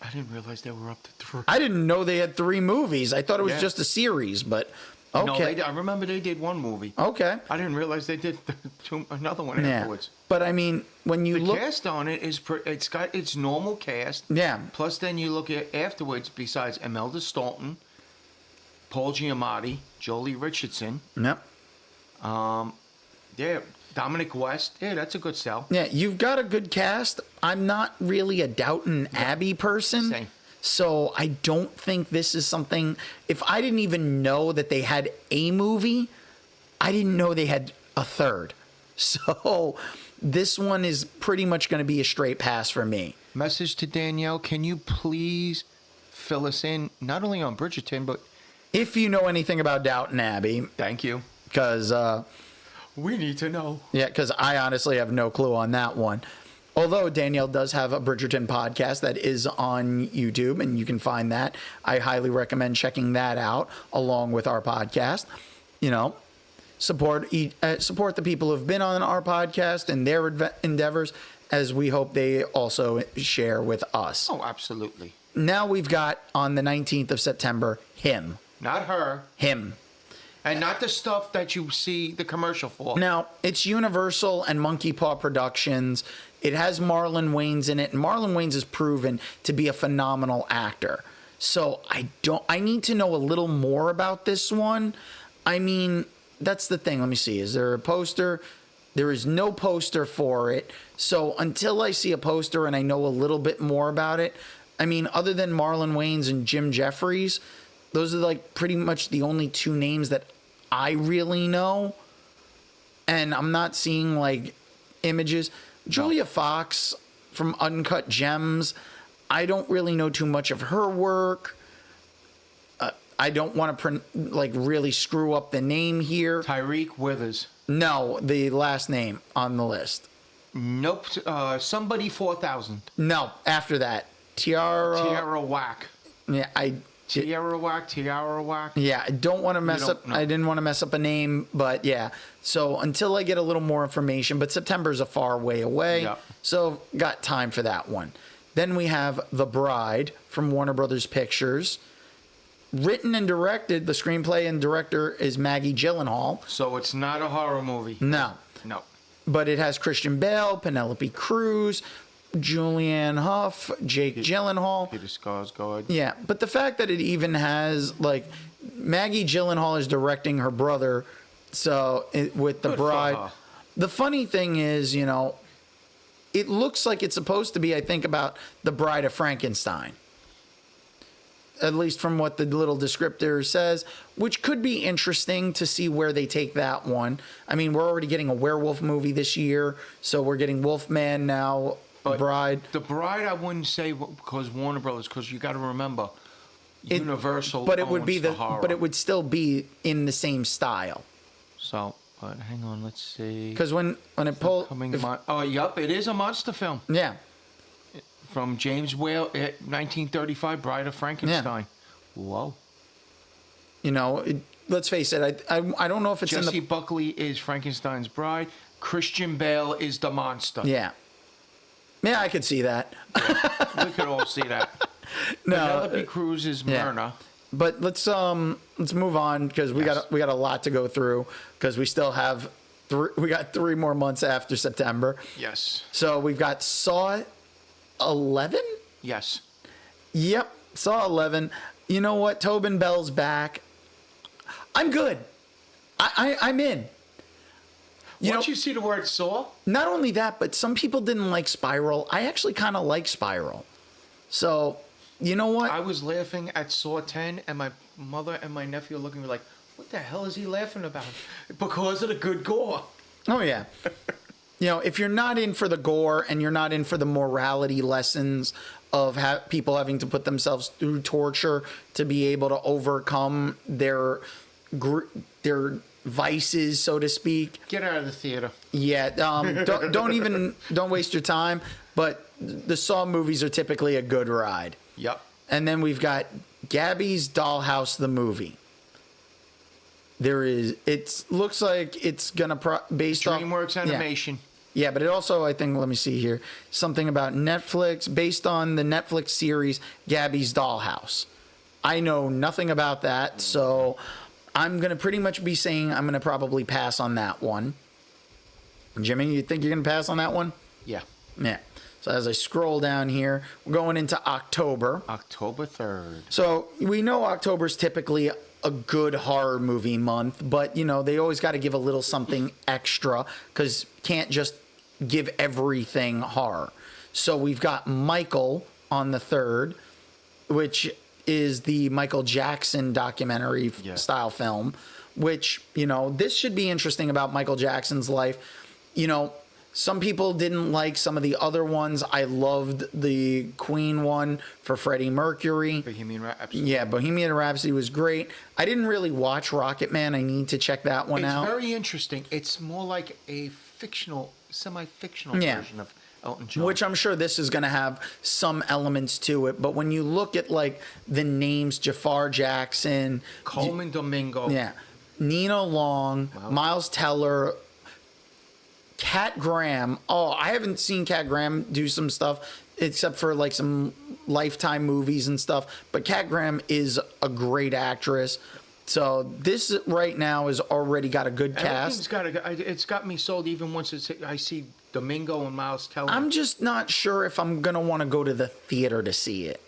I didn't realize they were up to 3. I didn't know they had 3 movies. I thought it was Yeah. just a series, but okay. No, I remember they did one movie. Okay. I didn't realize they did another one Yeah. afterwards. But I mean, when you The look, cast on it it's got its normal cast. Yeah. Plus, then you look at afterwards. Besides Imelda Staunton, Paul Giamatti, Jolie Richardson, Yep. yeah, Dominic West. Yeah, that's a good sell. Yeah, you've got a good cast. I'm not really a Downton Abbey person. Same. So I don't think this is something. If I didn't even know that they had a movie, I didn't know they had a third. So this one is pretty much going to be a straight pass for me. Message to Danielle, can you please fill us in, not only on Bridgerton, but... If you know anything about Downton Abbey. Thank you. Because... we need to know. Yeah, because I honestly have no clue on that one. Although Danielle does have a Bridgerton podcast that is on YouTube, and you can find that. I highly recommend checking that out along with our podcast. You know, support the people who've been on our podcast and their endeavors, as we hope they also share with us. Oh, absolutely. Now we've got, on the 19th of September, Him. Not her. Him. And not the stuff that you see the commercial for. Now, it's Universal and Monkey Paw Productions. It has Marlon Wayans in it, and Marlon Wayans is proven to be a phenomenal actor. So I need to know a little more about this one. I mean, that's the thing. Let me see. Is there a poster? There is no poster for it. So until I see a poster and I know a little bit more about it, I mean, other than Marlon Wayans and Jim Jeffries, those are like pretty much the only two names that I really know. And I'm not seeing like images. Julia Fox from Uncut Gems, I don't really know too much of her work. I don't want to really screw up the name here. Tyreek Withers. No, the last name on the list. Nope. Somebody 4000. No, after that. Tiara Whack. Yeah, Tiara Whack. Yeah, I don't want to mess up. No. I didn't want to mess up a name, but yeah. So until I get a little more information, but September's a far way away. Yeah. So got time for that one. Then we have The Bride from Warner Brothers Pictures. Written and directed, the screenplay and director is Maggie Gyllenhaal. So it's not a horror movie. No. No. But it has Christian Bale, Penelope Cruz, Julianne Hough, Jake Gyllenhaal. Peter Skarsgård. Yeah, but the fact that it even has, like, Maggie Gyllenhaal is directing her brother, so with The Good for Bride. her. The funny thing is, you know, it looks like it's supposed to be, I think, about The Bride of Frankenstein. At least from what the little descriptor says, which could be interesting to see where they take that one. I mean, we're already getting a werewolf movie this year, so we're getting Wolfman now. But Bride. The Bride, I wouldn't say because Warner Brothers, because you got to remember, Universal. But it would owns be the horror. but it would still be in the same style. So, but hang on, let's see. Because when it pulled, yup, it is a monster film yeah, from James Whale, 1935, Bride of Frankenstein. Whoa. you know, let's face it. I don't know if it's Jessie in the Buckley is Frankenstein's bride. Christian Bale is the monster. yeah. I could see that. We could all see that. No, Penelope Cruz is Myrna. But let's move on because we got a lot to go through because we still have we got 3 more months after September. Yes. So we've got Saw 11. Yes. Yep, Saw 11. You know what? Tobin Bell's back. I'm good. I'm in. Once you see the word Saw, Not only that, but some people didn't like Spiral. I actually kind of like Spiral. So, you know what? I was laughing at Saw 10, and my mother and my nephew are looking at me like, what the hell is he laughing about? Because of the good gore. Oh, yeah. You know, if you're not in for the gore and you're not in for the morality lessons of people having to put themselves through torture to be able to overcome their vices, so to speak. Get out of the theater. Yeah, don't waste your time. But the Saw movies are typically a good ride. Yep. And then we've got Gabby's Dollhouse, the movie. It looks like it's gonna based off DreamWorks Animation. Yeah, but it also, I think, let me see here, something about Netflix, based on the Netflix series Gabby's Dollhouse. I know nothing about that, so I'm going to pretty much be saying I'm going to probably pass on that one. Jimmy, you think you're going to pass on that one? Yeah. Yeah. So as I scroll down here, we're going into October. October 3rd. So we know October's typically a good horror movie month, but you know, they always got to give a little something extra because can't just give everything horror. So we've got Michael on the 3rd, which is the Michael Jackson documentary style film, which, you know, this should be interesting about Michael Jackson's life. You know, Some people didn't like some of the other ones. I loved the Queen one for Freddie Mercury. Bohemian Rhapsody. Yeah, Bohemian Rhapsody was great. I didn't really watch Rocket Man. I need to check that one out. It's very interesting. It's more like a fictional, semi-fictional version of Elton John. Which I'm sure this is going to have some elements to it. But when you look at like the names, Jafar Jackson, Coleman Domingo. yeah, Nina Long, Miles Teller, Cat Graham. Oh, I haven't seen Cat Graham do some stuff except for like some Lifetime movies and stuff. But Cat Graham is a great actress. So this right now has already got a good cast. It's got me sold even once I see Domingo and Miles Teller. I'm just not sure if I'm going to want to go to the theater to see it.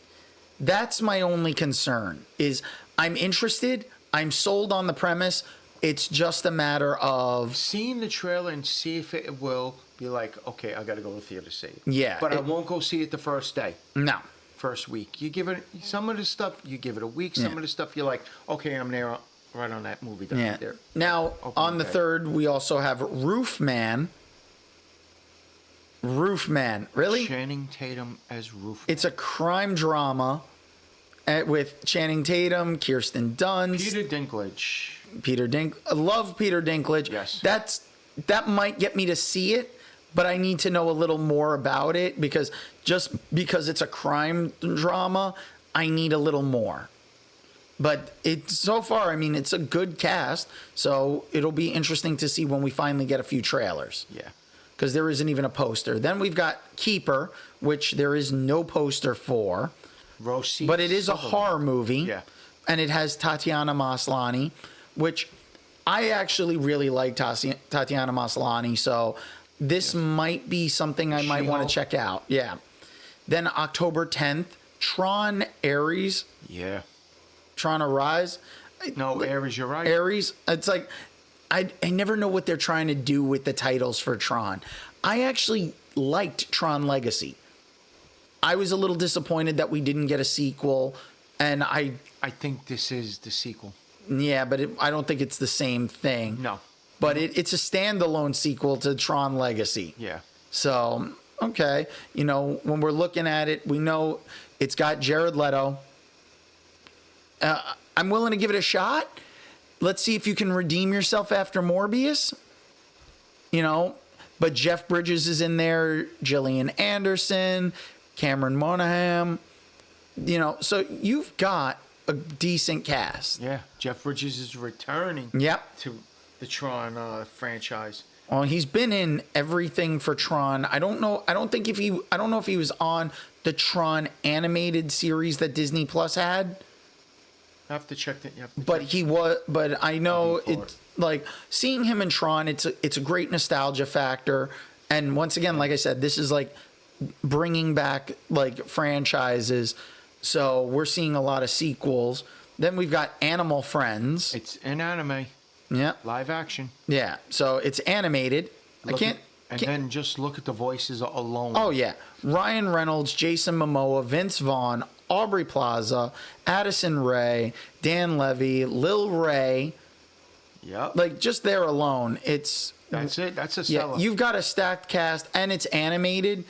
That's my only concern is I'm interested. I'm sold on the premise. It's just a matter of seeing the trailer and see if it will be like, okay, I got to go to the theater to see it. Yeah. But I won't go see it the first day. No. First week. You give it some of the stuff, you give it a week. Some of the stuff you're like, okay, I'm there right on that movie. Yeah. There. Now, on the 3rd, we also have Roofman. Roofman. Really? Channing Tatum as Roofman. It's a crime drama with Channing Tatum, Kirsten Dunst. Peter Dinklage. I love Peter Dinklage. Yes. That might get me to see it, but I need to know a little more about it because it's a crime drama, I need a little more. But so far, I mean, it's a good cast, so it'll be interesting to see when we finally get a few trailers. Yeah. Because there isn't even a poster. Then we've got Keeper, which there is no poster for. But it is a horror movie. Yeah. And it has Tatiana Maslany, which I actually really like Tatiana Maslany. So this might be something I might want to check out. Yeah. Then October 10th, Tron Ares. Yeah. Tron Arise. No, Ares, you're right. Ares. It's like, I never know what they're trying to do with the titles for Tron. I actually liked Tron Legacy. I was a little disappointed that we didn't get a sequel, and I think this is the sequel. Yeah, but I don't think it's the same thing. No. But it's a standalone sequel to Tron Legacy. Yeah. So, okay. You know, when we're looking at it, we know it's got Jared Leto. I'm willing to give it a shot. Let's see if you can redeem yourself after Morbius. You know, but Jeff Bridges is in there, Gillian Anderson, Cameron Monaghan. You know, so you've got a decent cast. Yeah, Jeff Bridges is returning. Yep. To the Tron franchise. Well, he's been in everything for Tron. I don't know if he was on the Tron animated series that Disney Plus had. I have to check that. But he was. But I know it's like seeing him in Tron. It's a great nostalgia factor. And once again, like I said, this is like bringing back like franchises. So we're seeing a lot of sequels. Then we've got Animal Friends. It's an anime. Yeah. Live action. Yeah. So it's animated. Then just look at the voices alone. Oh, yeah. Ryan Reynolds, Jason Momoa, Vince Vaughn, Aubrey Plaza, Addison Rae, Dan Levy, Lil Ray. Yep. Like, just there alone, That's it. That's a seller. Yeah, you've got a stacked cast, and it's animated.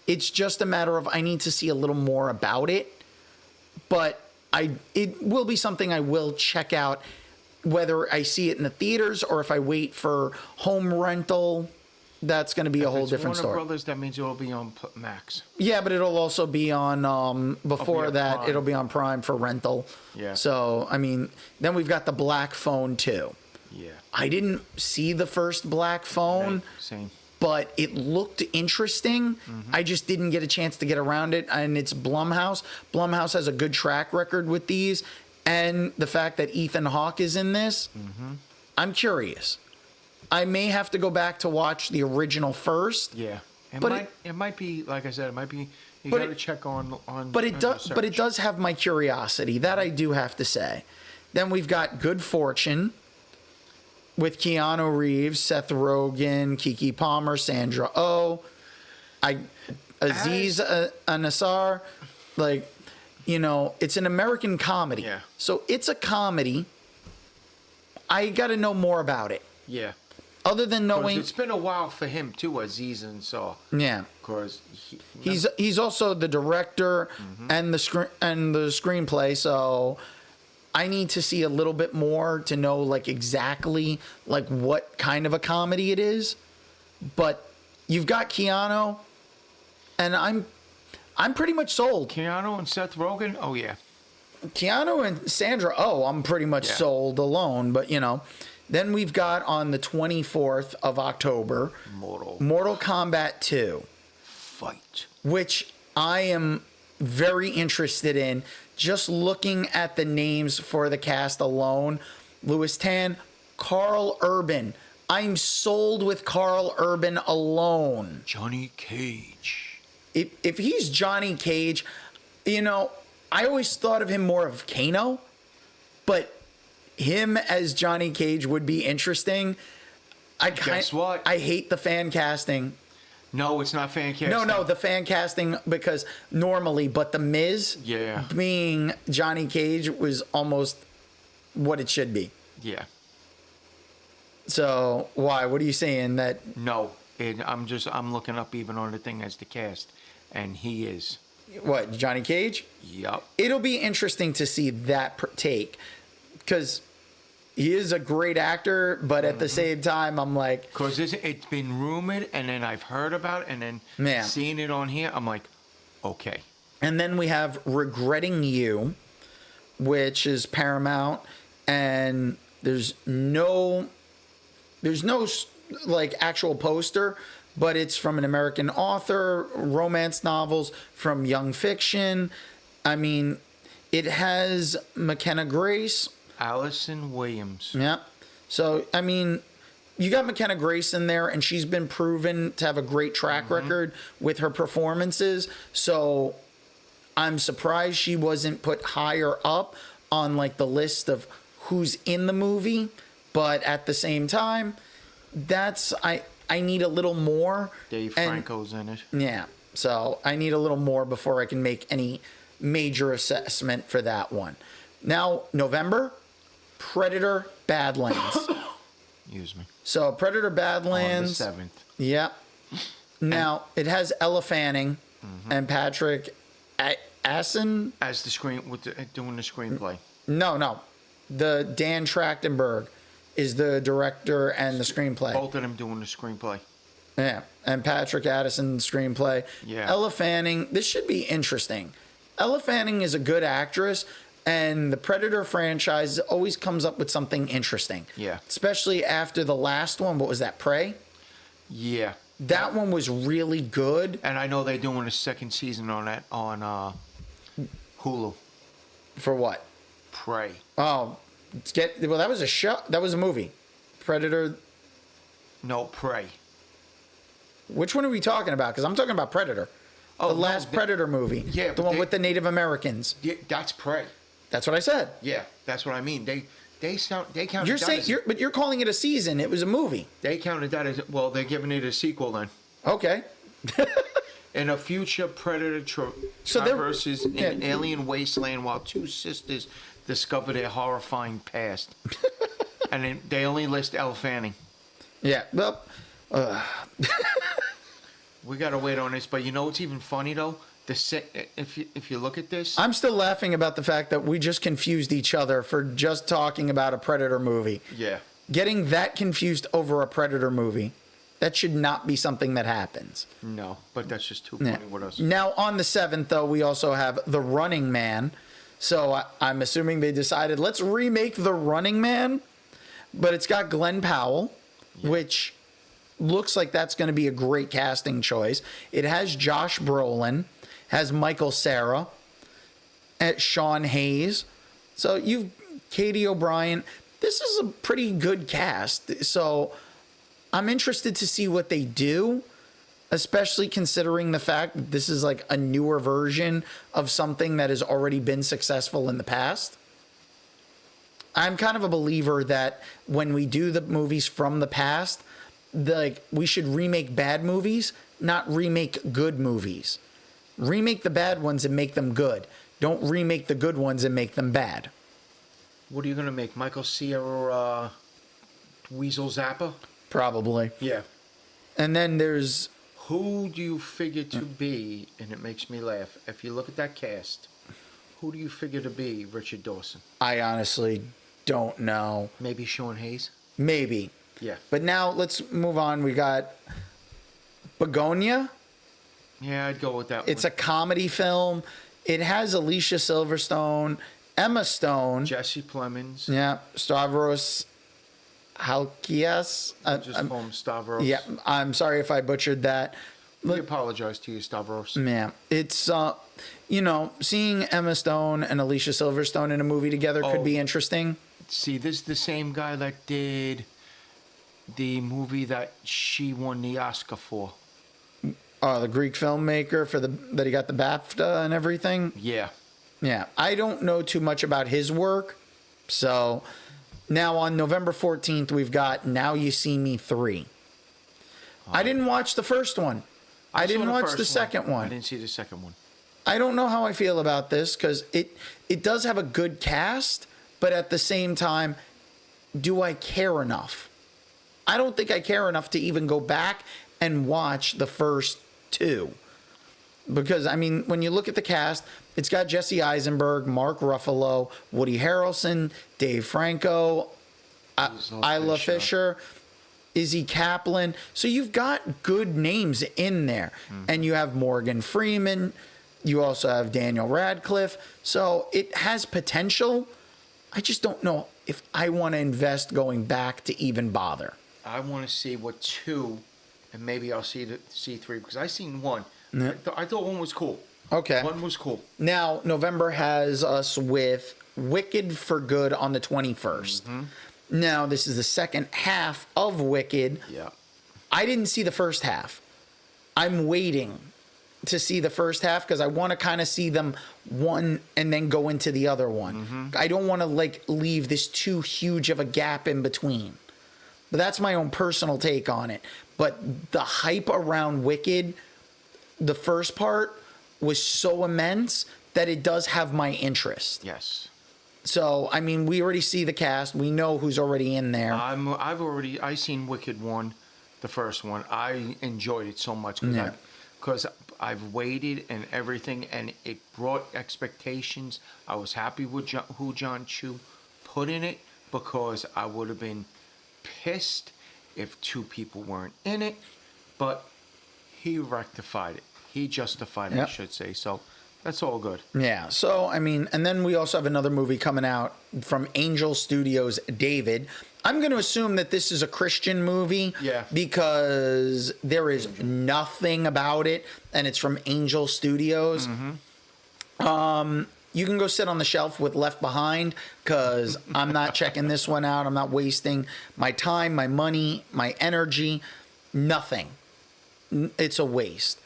It's just a matter of I need to see a little more about it. But it will be something I will check out, whether I see it in the theaters or if I wait for home rental. That's going to be a whole different story. Warner Brothers, that means it will be on Max. Yeah, but it'll also be on, before that, Prime. it'll be on Prime for rental. Yeah. So, I mean, then we've got the Black Phone, too. Yeah. I didn't see the first Black Phone. Right. Same. But it looked interesting. I just didn't get a chance to get around it. And it's Blumhouse. Blumhouse has a good track record with these. And the fact that Ethan Hawke is in this, I'm curious. I may have to go back to watch the original first. Yeah. But it might be, like I said, it might be, you got to check on. But it does have my curiosity. That I do have to say. Then we've got Good Fortune with Keanu Reeves, Seth Rogen, Keke Palmer, Sandra Oh, Aziz Ansari. Like, you know, it's an American comedy. Yeah. So it's a comedy. I got to know more about it. Yeah. other than 'Cause knowing, it's been a while for him too, Aziz and Saw. yeah, Because he's also the director and the screenplay. So I need to see a little bit more to know like exactly like what kind of a comedy it is. But you've got Keanu, and I'm pretty much sold. Keanu and Seth Rogen. Oh yeah. Keanu and Sandra, I'm pretty much Yeah. sold alone. But, then we've got on the 24th of October, Mortal Kombat 2, Fight. which I am very interested in. Just looking at the names for the cast alone, Louis Tan, Carl Urban. I'm sold with Carl Urban alone. Johnny Cage. If he's Johnny Cage, I always thought of him more of Kano, but him as Johnny Cage would be interesting. Guess what? I hate the fan casting. No, it's not fan casting. No, the fan casting, because normally, but The Miz being Johnny Cage was almost what it should be. Yeah. So why? What are you saying that? No, I'm looking up even on the thing as the cast, and he is. What, Johnny Cage? Yup. It'll be interesting to see that take, because he is a great actor, but at the same time, I'm like... Because it's been rumored, and then I've heard about it, and then seeing it on here, I'm like, okay. And then we have Regretting You, which is Paramount, and there's no like actual poster, but it's from an American author, romance novels from Young Fiction. I mean, it has McKenna Grace. Allison Williams. Yeah. So, I mean, you got McKenna Grace in there, and she's been proven to have a great track record with her performances. So, I'm surprised she wasn't put higher up on, like, the list of who's in the movie. But at the same time, I need a little more. Dave Franco's in it. Yeah. So I need a little more before I can make any major assessment for that one. Now, November, Predator Badlands. Excuse me. So Predator Badlands. On the 7th. Yep. Now, it has Ella Fanning and Patrick Assen. As doing the screenplay. No. The Dan Trachtenberg is the director and the screenplay. Both of them doing the screenplay. Yeah, and Patrick Addison screenplay. Yeah. Ella Fanning. This should be interesting. Ella Fanning is a good actress, and the Predator franchise always comes up with something interesting. Yeah. Especially after the last one. What was that, Prey? Yeah. That one was really good. And I know they're doing a second season on that on Hulu. For what? Prey. Oh, well, that was a show. That was a movie. Predator. No, Prey. Which one are we talking about? Because I'm talking about Predator. The last Predator movie. Yeah. The one with the Native Americans. Yeah, that's Prey. That's what I said. Yeah, that's what I mean. They counted. You're saying but you're calling it a season. It was a movie. They counted that as they're giving it a sequel then. Okay. In a future Predator traverses an alien wasteland while two sisters discover their horrifying past. And then they only list Elle Fanning. Yeah. Well, we gotta wait on this, but you know what's even funny though? If you look at this, I'm still laughing about the fact that we just confused each other for just talking about a Predator movie. Yeah. Getting that confused over a Predator movie, that should not be something that happens. No, but that's just too funny with us. Now, on the 7th, though, we also have The Running Man. So I'm assuming they decided, let's remake The Running Man. But it's got Glenn Powell, which looks like that's going to be a great casting choice. It has Josh Brolin, has Michael Cera, Sean Hayes. So you've Katie O'Brien. This is a pretty good cast. So I'm interested to see what they do, especially considering the fact that this is like a newer version of something that has already been successful in the past. I'm kind of a believer that when we do the movies from the past, we should remake bad movies, not remake good movies. Remake the bad ones and make them good. Don't remake the good ones and make them bad. What are you gonna make? Michael Cera, Weasel Zappa? probably. Yeah. And then there's Who do you figure to be, and it makes me laugh, if you look at that cast, who do you figure to be Richard Dawson? I honestly don't know. Maybe Sean Hayes? Maybe. Yeah. But now let's move on. We got Bonia. Yeah, I'd go with that It's one. a comedy film. It has Alicia Silverstone, Emma Stone. Jesse Plemons. Yeah, Stavros Halkias. Just call him Stavros. Yeah, I'm sorry if I butchered that. We apologize to you, Stavros. Man, it's seeing Emma Stone and Alicia Silverstone in a movie together could be interesting. See, this is the same guy that did the movie that she won the Oscar for. The Greek filmmaker that he got the BAFTA and everything. Yeah. Yeah, I don't know too much about his work. So now on November 14th, we've got Now You See Me 3. I didn't watch the first one. I didn't watch the second one. I didn't see the second one. I don't know how I feel about this because it does have a good cast, but at the same time, do I care enough? I don't think I care enough to even go back and watch the first two. Because, I mean, when you look at the cast, it's got Jesse Eisenberg, Mark Ruffalo, Woody Harrelson, Dave Franco, Isla Fisher, Izzy Kaplan. So you've got good names in there. And you have Morgan Freeman. You also have Daniel Radcliffe. So it has potential. I just don't know if I want to invest going back to even bother. I want to see what 2, and maybe I'll see 3 because I seen 1. Yeah. I thought 1 was cool. Okay. 1 was cool. Now, November has us with Wicked for Good on the 21st. Now, this is the second half of Wicked. Yeah. I didn't see the first half. I'm waiting to see the first half because I want to kind of see them one and then go into the other one. I don't want to leave this too huge of a gap in between. But that's my own personal take on it. But the hype around Wicked, the first part, was so immense that it does have my interest. Yes. So, I mean, we already see the cast. We know who's already in there. I seen Wicked 1, the first one. I enjoyed it so much because I've waited and everything, and it brought expectations. I was happy with who John Chu put in it because I would have been pissed if 2 people weren't in it, but he rectified it. He justified it, I should say. So that's all good. Yeah. So, I mean, and then we also have another movie coming out from Angel Studios, David. I'm going to assume that this is a Christian movie. Yeah. Because there is nothing about it, and it's from Angel Studios. You can go sit on the shelf with Left Behind because I'm not checking this one out. I'm not wasting my time, my money, my energy. Nothing. It's a waste.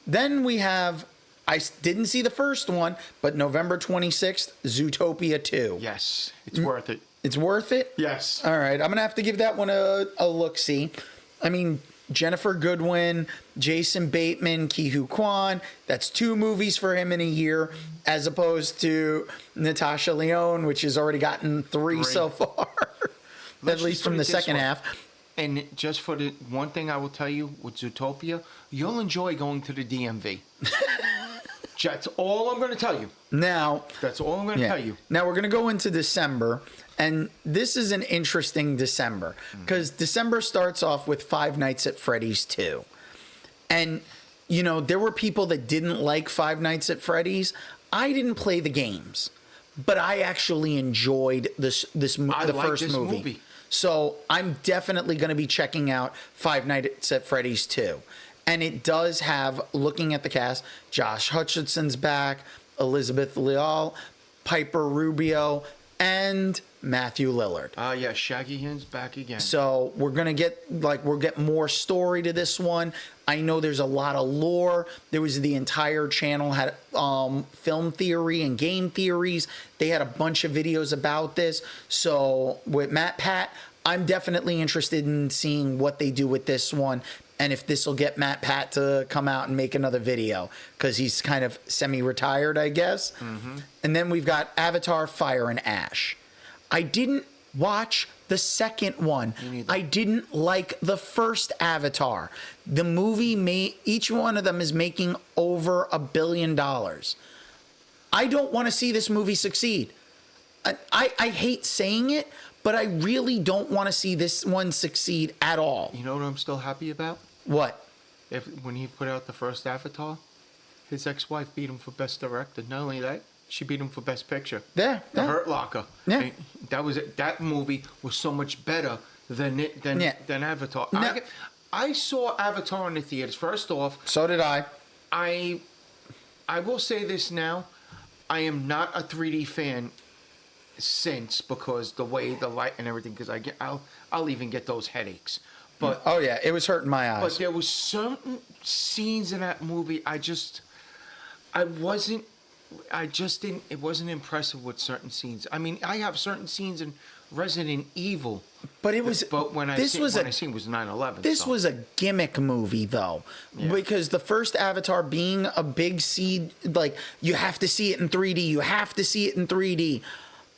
Then we have, I didn't see the first one, but November 26th, Zootopia 2. Yes, it's worth it. It's worth it? Yes. All right. I'm going to have to give that one a look-see. I mean, Jennifer Goodwin, Jason Bateman, Ki-Hu Kwan. That's 2 movies for him in a year, as opposed to Natasha Lyonne, which has already gotten 3 so far, at least from the second half. And just for the one thing I will tell you with Zootopia, you'll enjoy going to the DMV. That's all I'm going to tell you. Now, That's all I'm going to tell you. Now we're going to go into December, and this is an interesting December because December starts off with Five Nights at Freddy's 2. And, you know, there were people that didn't like Five Nights at Freddy's. I didn't play the games, but I actually enjoyed the first movie. So I'm definitely going to be checking out Five Nights at Freddy's 2. And it does have, looking at the cast, Josh Hutcherson's back, Elizabeth Leal, Piper Rubio, and Matthew Lillard. Yeah, Shaggy Hinn's back again. So we're going to get more story to this one. I know there's a lot of lore. There was the entire channel had film theory and game theories. They had a bunch of videos about this. So with Matt Pat, I'm definitely interested in seeing what they do with this one and if this will get Matt Pat to come out and make another video because he's kind of semi-retired, I guess. And then we've got Avatar, Fire and Ash. I didn't watch the second one. Me neither. I didn't like the first Avatar. The movie each one of them is making over $1 billion. I don't want to see this movie succeed. I hate saying it, but I really don't want to see this one succeed at all. You know what I'm still happy about? What? When he put out the first Avatar, his ex-wife beat him for Best Director. Not only that, she beat him for Best Picture. Yeah, The yeah. Hurt Locker. Yeah. And that was it. That movie was so much better than Avatar. No. I saw Avatar in the theaters. First off, So did I. I will say this now. I am not a 3D fan because the way the light and everything, because I'll even get those headaches. But Oh yeah, it was hurting my eyes. but there was certain scenes in that movie it wasn't impressive with certain scenes. I mean, I have certain scenes in Resident Evil. But it was. But when I seen it was 9/11. This was a gimmick movie, though, because the first Avatar being a big seed, like you have to see it in 3D. You have to see it in 3D.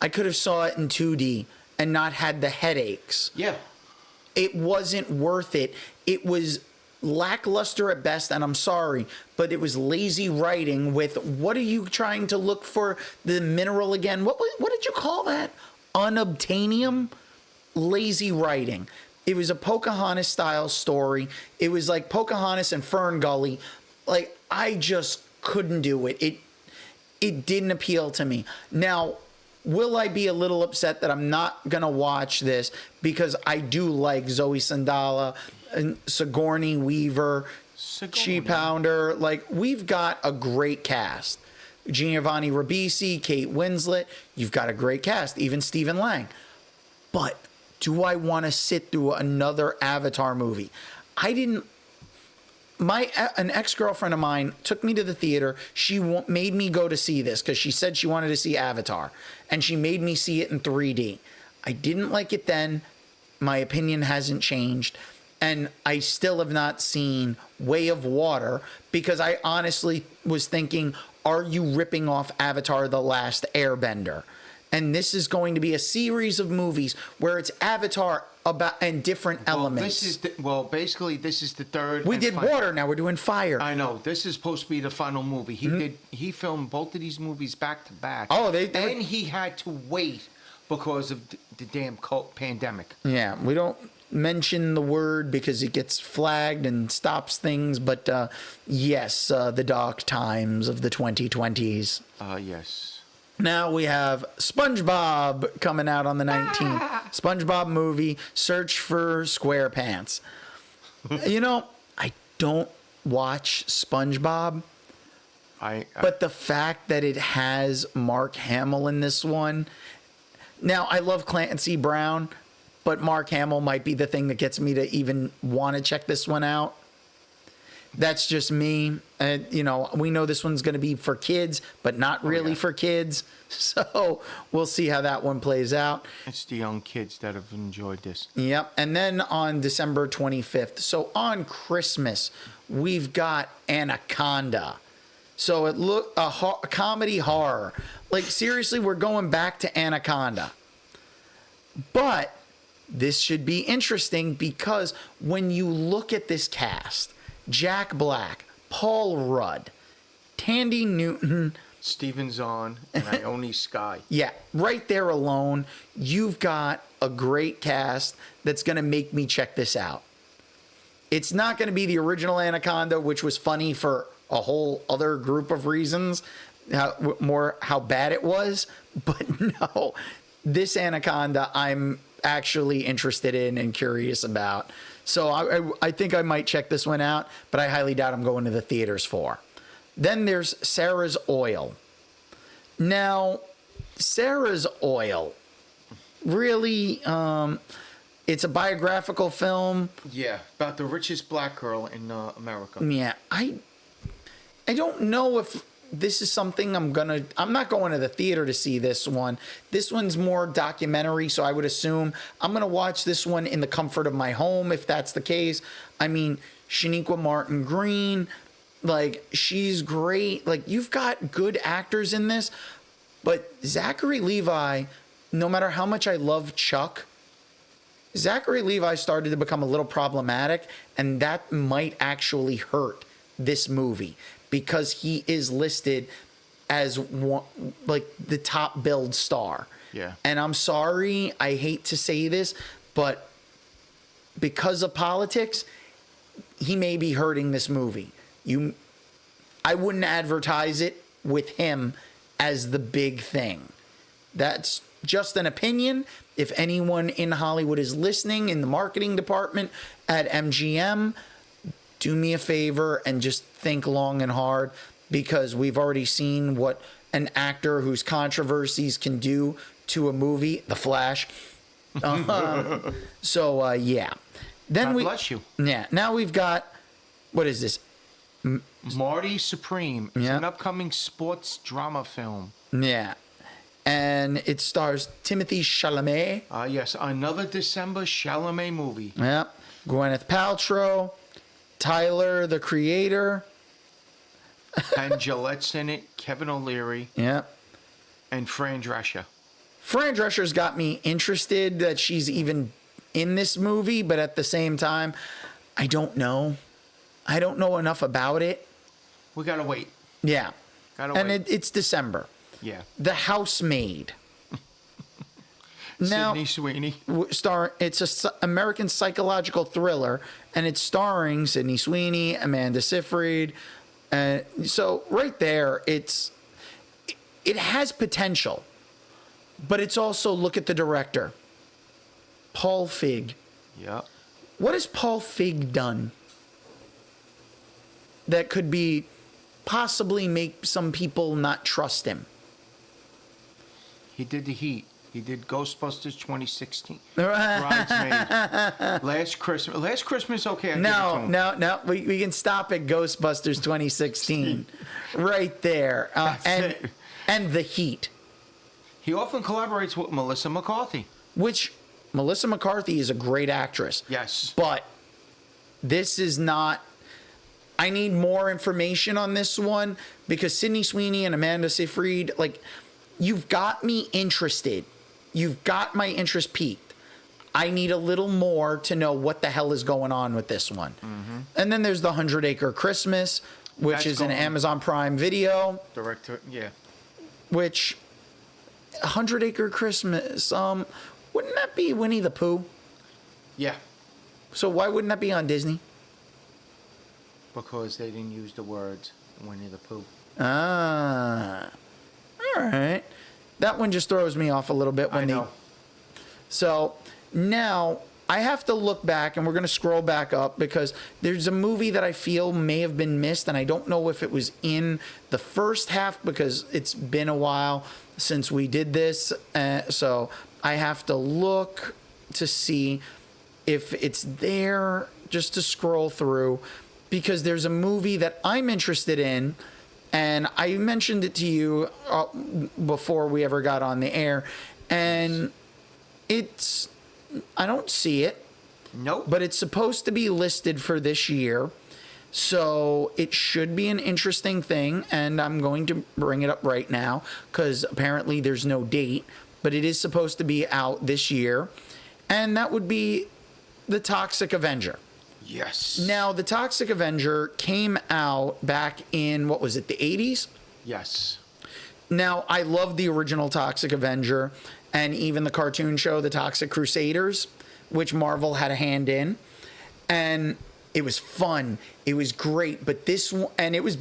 I could have saw it in 2D and not had the headaches. Yeah. It wasn't worth it. It was lackluster at best, and I'm sorry, but it was lazy writing with, what are you trying to look for the mineral again? What did you call that? Unobtainium? Lazy writing. It was a Pocahontas style story. It was like Pocahontas and Fern Gully. Like, I just couldn't do it. It didn't appeal to me. Now, will I be a little upset that I'm not going to watch this because I do like Zoe Saldana and Sigourney Weaver, She Pounder. Like, we've got a great cast. Giovanni Ribisi, Kate Winslet. You've got a great cast. Even Stephen Lang. But do I want to sit through another Avatar movie? An ex-girlfriend of mine took me to the theater. She made me go to see this because she said she wanted to see Avatar, and she made me see it in 3D. I didn't like it then. My opinion hasn't changed, and I still have not seen Way of Water because I honestly was thinking, are you ripping off Avatar: The Last Airbender? And this is going to be a series of movies where it's Avatar and different elements. Basically, this is the third. We did water, now we're doing fire. I know. This is supposed to be the final movie. He filmed both of these movies back to back. Oh, and he had to wait because of the damn pandemic. Yeah, we don't mention the word because it gets flagged and stops things, but yes, the dark times of the 2020s. Yes. Now we have SpongeBob coming out on the 19th. SpongeBob movie, Search for SquarePants. You know, I don't watch SpongeBob, but the fact that it has Mark Hamill in this one. Now, I love Clancy Brown, but Mark Hamill might be the thing that gets me to even want to check this one out. That's just me. You know, we know this one's going to be for kids, but not really for kids. So we'll see how that one plays out. It's the young kids that have enjoyed this. Yep. And then on December 25th, so on Christmas, we've got Anaconda. So a comedy horror. Like, seriously, we're going back to Anaconda. But this should be interesting because when you look at this cast, Jack Black, Paul Rudd, Tandy Newton, Steven Zahn, and Ione Skye. Yeah, right there alone, you've got a great cast that's going to make me check this out. It's not going to be the original Anaconda, which was funny for a whole other group of reasons, how bad it was. But no, this Anaconda I'm actually interested in and curious about. So I think I might check this one out, but I highly doubt I'm going to the theaters for. Then there's Sarah's Oil. Now, Sarah's Oil, really, it's a biographical film. Yeah, about the richest black girl in America. Yeah, I don't know if this is something I'm not going to the theater to see this one. This one's more documentary, so I would assume I'm going to watch this one in the comfort of my home, if that's the case. I mean, Shaniqua Martin Green, like, she's great. Like, you've got good actors in this, but Zachary Levi no matter how much I love Chuck, Zachary Levi started to become a little problematic, and that might actually hurt this movie because he is listed as one, like the top billed star. Yeah. And I'm sorry, I hate to say this, but because of politics, he may be hurting this movie. I wouldn't advertise it with him as the big thing. That's just an opinion. If anyone in Hollywood is listening in the marketing department at MGM, do me a favor and just think long and hard, because we've already seen what an actor whose controversies can do to a movie, The Flash. Yeah. Then God bless you. Yeah. Now we've got, what is this? Marty Supreme. It's Yeah. an upcoming sports drama film. Yeah. And it stars Timothy Chalamet. Yes, another December Chalamet movie. Yeah. Gwyneth Paltrow. Tyler, the Creator. And Gillette's in it, Kevin O'Leary, Yeah. and Fran Drescher. Fran Drescher's got me interested that she's even in this movie, but at the same time, I don't know. I don't know enough about it. We gotta wait. Yeah. Gotta And wait. it's December. Yeah. The Housemaid. Now, Sydney Sweeney. it's a American psychological thriller, and it's starring Sydney Sweeney, Amanda Seyfried. So right there, it has potential, but it's also, look at the director, Paul Feig. Yep. What has Paul Feig done that could be possibly make some people not trust him? He did The Heat. He did Ghostbusters 2016. Bridesmaid. Last Christmas, okay. No. We can stop at Ghostbusters 2016. Right there. It. And The Heat. He often collaborates with Melissa McCarthy. Which, Melissa McCarthy is a great actress. Yes. But this is not... I need more information on this one, because Sydney Sweeney and Amanda Seyfried, like, you've got me interested. You've got my interest piqued. I need a little more to know what the hell is going on with this one. Mm-hmm. And then there's the 100 Acre Christmas, which is an Amazon Prime Video. Director, yeah. Which, 100 Acre Christmas, wouldn't that be Winnie the Pooh? Yeah. So why wouldn't that be on Disney? Because they didn't use the words Winnie the Pooh. Ah. All right. That one just throws me off a little bit when I know. So now I have to look back, and we're going to scroll back up, because there's a movie that I feel may have been missed, and I don't know if it was in the first half, because it's been a while since we did this. So I have to look to see if it's there, just to scroll through, because there's a movie that I'm interested in. And I mentioned it to you before we ever got on the air. And I don't see it. Nope. But it's supposed to be listed for this year. So it should be an interesting thing. And I'm going to bring it up right now, because apparently there's no date. But it is supposed to be out this year. And that would be The Toxic Avenger. Yes. Now, The Toxic Avenger came out back in, what was it, the 80s? Yes. Now, I love the original Toxic Avenger, and even the cartoon show, The Toxic Crusaders, which Marvel had a hand in. And it was fun. It was great. But this one, and it was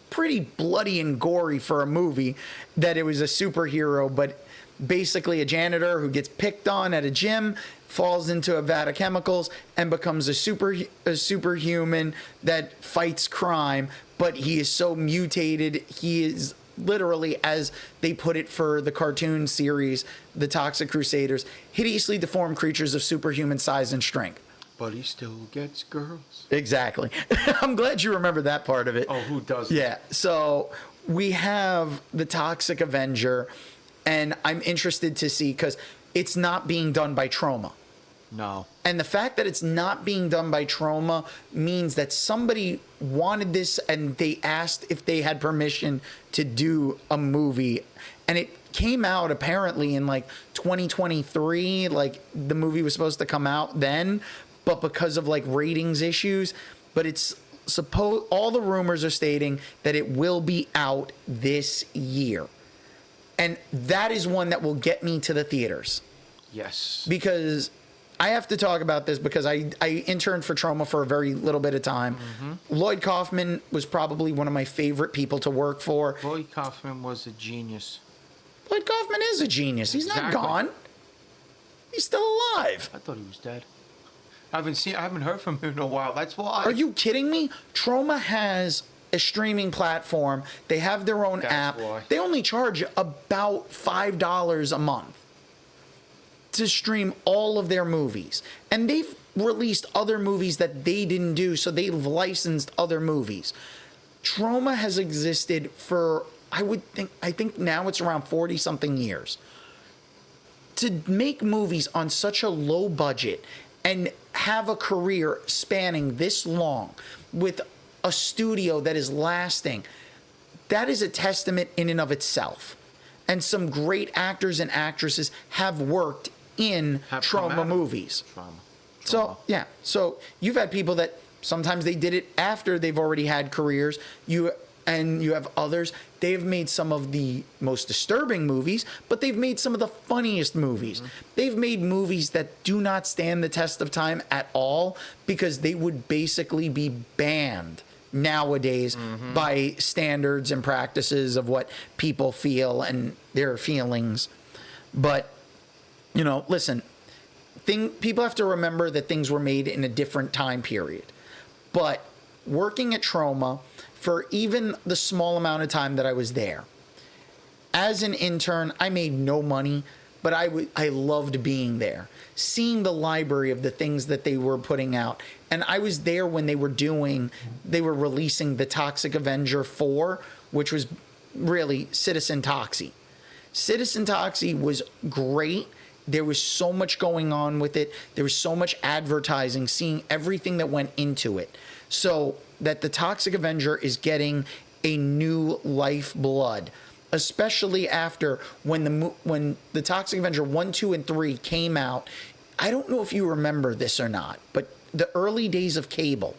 pretty bloody and gory for a movie that it was a superhero, but basically a janitor who gets picked on at a gym, falls into a vat of chemicals, and becomes a superhuman that fights crime. But he is so mutated, he is literally, as they put it for the cartoon series, The Toxic Crusaders, hideously deformed creatures of superhuman size and strength. But he still gets girls. Exactly. I'm glad you remember that part of it. Oh, who doesn't? Yeah. So we have The Toxic Avenger, and I'm interested to see, because it's not being done by Troma. No. And the fact that it's not being done by Trauma means that somebody wanted this and they asked if they had permission to do a movie. And it came out apparently in like 2023. Like the movie was supposed to come out then, but because of like ratings issues, but it's all the rumors are stating that it will be out this year. And that is one that will get me to the theaters. Yes. Because I have to talk about this because I interned for Trauma for a very little bit of time. Lloyd Kaufman was probably one of my favorite people to work for. Lloyd Kaufman was a genius. Lloyd Kaufman is a genius. He's not Exactly. gone. He's still alive. I thought he was dead. I haven't heard from him in a while. That's why. Are you kidding me? Trauma has a streaming platform. They have their own app. Why. They only charge about $5 a month to stream all of their movies. And they've released other movies that they didn't do, so they've licensed other movies. Trauma has existed for, I think now it's around 40 something years. To make movies on such a low budget and have a career spanning this long with a studio that is lasting, that is a testament in and of itself. And some great actors and actresses have worked in Trauma movies. Trauma. So, yeah. So you've had people that sometimes they did it after they've already had careers. You have others. They've made some of the most disturbing movies, but they've made some of the funniest movies. They've made movies that do not stand the test of time at all because they would basically be banned nowadays by standards and practices of what people feel and their feelings. But, listen, people have to remember that things were made in a different time period. But working at Trauma, for even the small amount of time that I was there, as an intern, I made no money, but I loved being there, seeing the library of the things that they were putting out. And I was there when they were releasing the Toxic Avenger 4, which was really Citizen Toxie. Citizen Toxie was great. There was so much going on with it. There was so much advertising, seeing everything that went into it. So that the Toxic Avenger is getting a new lifeblood, especially after when the Toxic Avenger 1, 2, and 3 came out. I don't know if you remember this or not, but the early days of cable,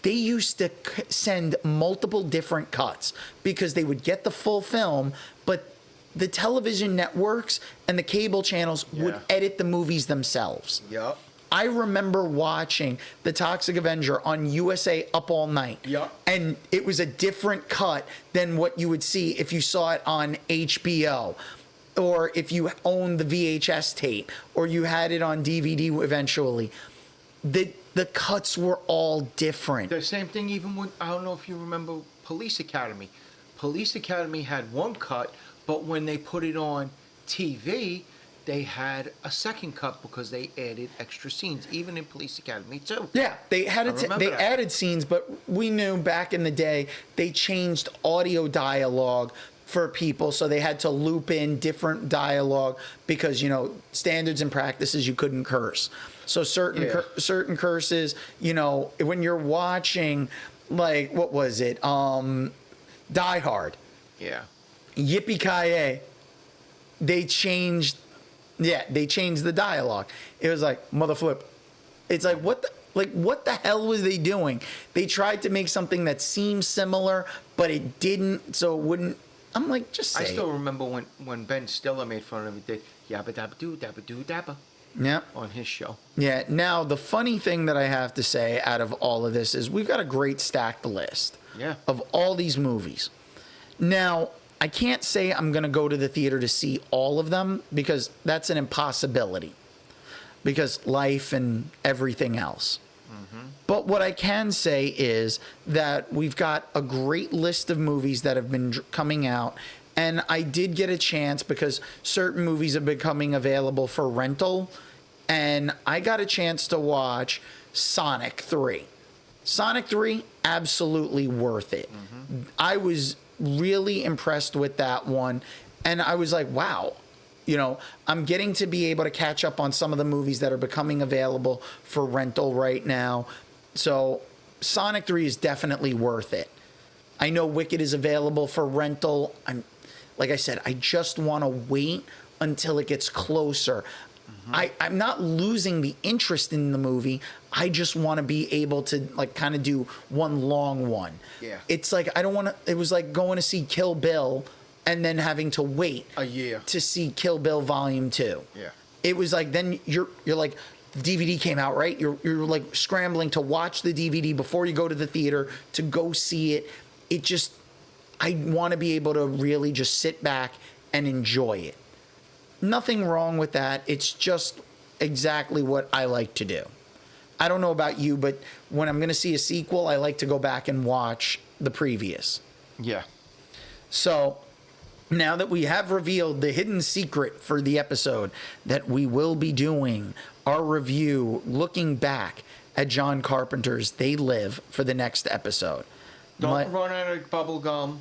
they used to send multiple different cuts because they would get the full film, but the television networks and the cable channels would edit the movies themselves. Yep. I remember watching the Toxic Avenger on USA Up All Night. Yep. And it was a different cut than what you would see if you saw it on HBO, or if you owned the VHS tape, or you had it on DVD eventually. The cuts were all different. The same thing even with, I don't know if you remember Police Academy. Police Academy had one cut, but when they put it on TV, they had a second cut because they added extra scenes, even in Police Academy too. Yeah, they had they that. added scenes, but we knew back in the day they changed audio dialogue for people, so they had to loop in different dialogue because standards and practices, you couldn't curse. So certain curses, when you're watching, like, what was it? Die Hard. Yeah. Yippee-ki-yay. They changed the dialogue. It was like, mother flip. It's like, what the hell was they doing? They tried to make something that seemed similar, but it didn't, so it wouldn't. I'm like, just say I still remember when Ben Stiller made fun of it, did yabba dabba doo dabba on his show. Yeah. Now, the funny thing that I have to say out of all of this is we've got a great stacked list of all these movies. Now, I can't say I'm going to go to the theater to see all of them because that's an impossibility because life and everything else. But what I can say is that we've got a great list of movies that have been coming out. And I did get a chance because certain movies have been becoming available for rental. And I got a chance to watch Sonic 3. Sonic 3, absolutely worth it. I was really impressed with that one. And I was like, wow, I'm getting to be able to catch up on some of the movies that are becoming available for rental right now. So Sonic 3 is definitely worth it. I know Wicked is available for rental. Like I said, I just want to wait until it gets closer. I'm not losing the interest in the movie. I just want to be able to kind of do one long one. Yeah. It's like I don't want to. It was like going to see Kill Bill and then having to wait a year to see Kill Bill Volume 2. Yeah. It was like then you're like the DVD came out, right? You're like scrambling to watch the DVD before you go to the theater to go see it. It just I want to be able to really just sit back and enjoy it. Nothing wrong with that. It's just exactly what I like to do. I don't know about you, but when I'm going to see a sequel, I like to go back and watch the previous. Yeah. So now that we have revealed the hidden secret for the episode, that we will be doing our review looking back at John Carpenter's They Live for the next episode. Don't run out of bubble gum.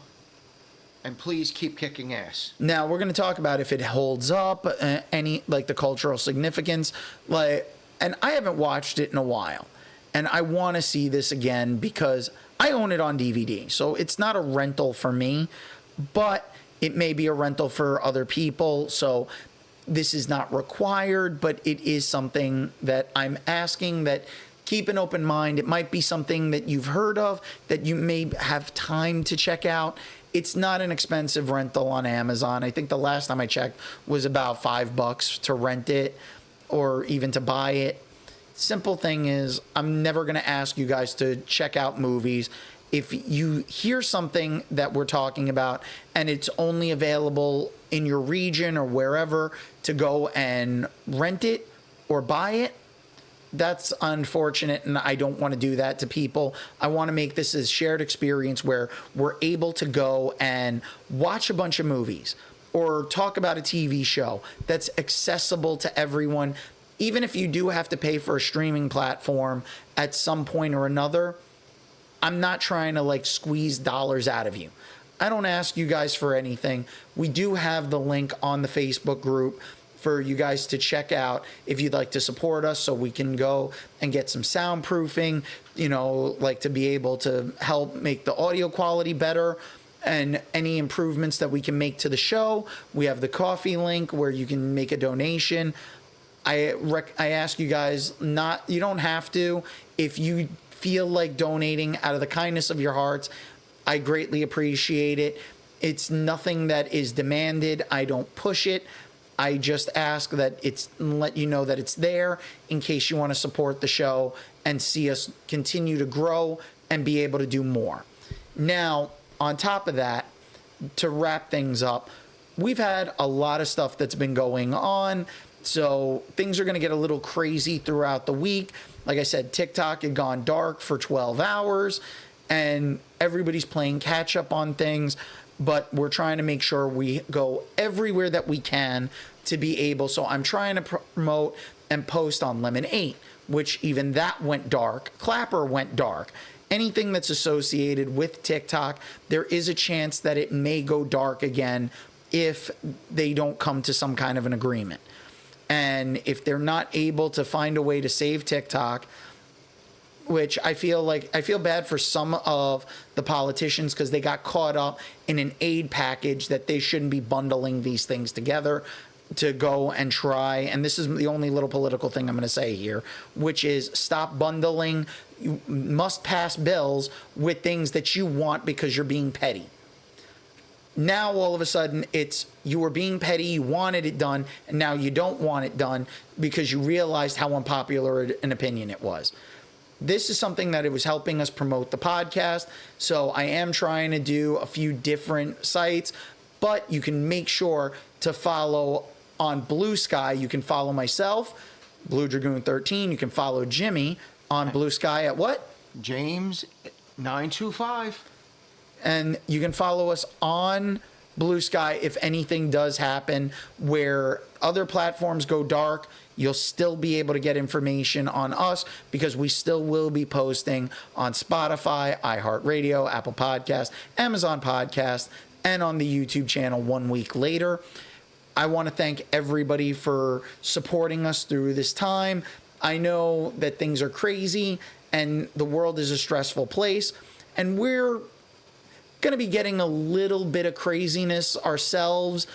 And please keep kicking ass. Now we're going to talk about if it holds up, any the cultural significance, and I haven't watched it in a while, and I want to see this again because I own it on DVD, so it's not a rental for me, but it may be a rental for other people. So this is not required, but it is something that I'm asking that. Keep an open mind. It might be something that you've heard of that you may have time to check out. It's not an expensive rental on Amazon. I think the last time I checked was about $5 to rent it or even to buy it. Simple thing is, I'm never going to ask you guys to check out movies. If you hear something that we're talking about and it's only available in your region or wherever to go and rent it or buy it, that's unfortunate, and I don't want to do that to people. I want to make this a shared experience where we're able to go and watch a bunch of movies or talk about a TV show that's accessible to everyone. Even if you do have to pay for a streaming platform at some point or another, I'm not trying to squeeze dollars out of you. I don't ask you guys for anything. We do have the link on the Facebook group for you guys to check out if you'd like to support us so we can go and get some soundproofing, to be able to help make the audio quality better and any improvements that we can make to the show. We have the coffee link where you can make a donation. I ask you guys you don't have to. If you feel like donating out of the kindness of your hearts, I greatly appreciate it. It's nothing that is demanded. I don't push it. I just ask that let you know that it's there in case you want to support the show and see us continue to grow and be able to do more. Now, on top of that, to wrap things up, we've had a lot of stuff that's been going on, so things are going to get a little crazy throughout the week. Like I said, TikTok had gone dark for 12 hours, and everybody's playing catch up on things. But we're trying to make sure we go everywhere that we can to be able. So I'm trying to promote and post on Lemon 8, which even that went dark. Clapper went dark. Anything that's associated with TikTok, there is a chance that it may go dark again if they don't come to some kind of an agreement. And if they're not able to find a way to save TikTok, which I feel bad for some of the politicians because they got caught up in an aid package that they shouldn't be bundling these things together to go and try. And this is the only little political thing I'm going to say here, which is stop bundling. You must pass bills with things that you want because you're being petty. Now, all of a sudden, it's you were being petty, you wanted it done, and now you don't want it done because you realized how unpopular an opinion it was. This is something that it was helping us promote the podcast. So I am trying to do a few different sites, but you can make sure to follow on Blue Sky. You can follow myself, Blue Dragoon 13. You can follow Jimmy on Blue Sky at what? James 925. And you can follow us on Blue Sky if anything does happen where other platforms go dark. You'll still be able to get information on us because we still will be posting on Spotify, iHeartRadio, Apple Podcasts, Amazon Podcasts, and on the YouTube channel 1 week later. I want to thank everybody for supporting us through this time. I know that things are crazy and the world is a stressful place, and we're going to be getting a little bit of craziness ourselves,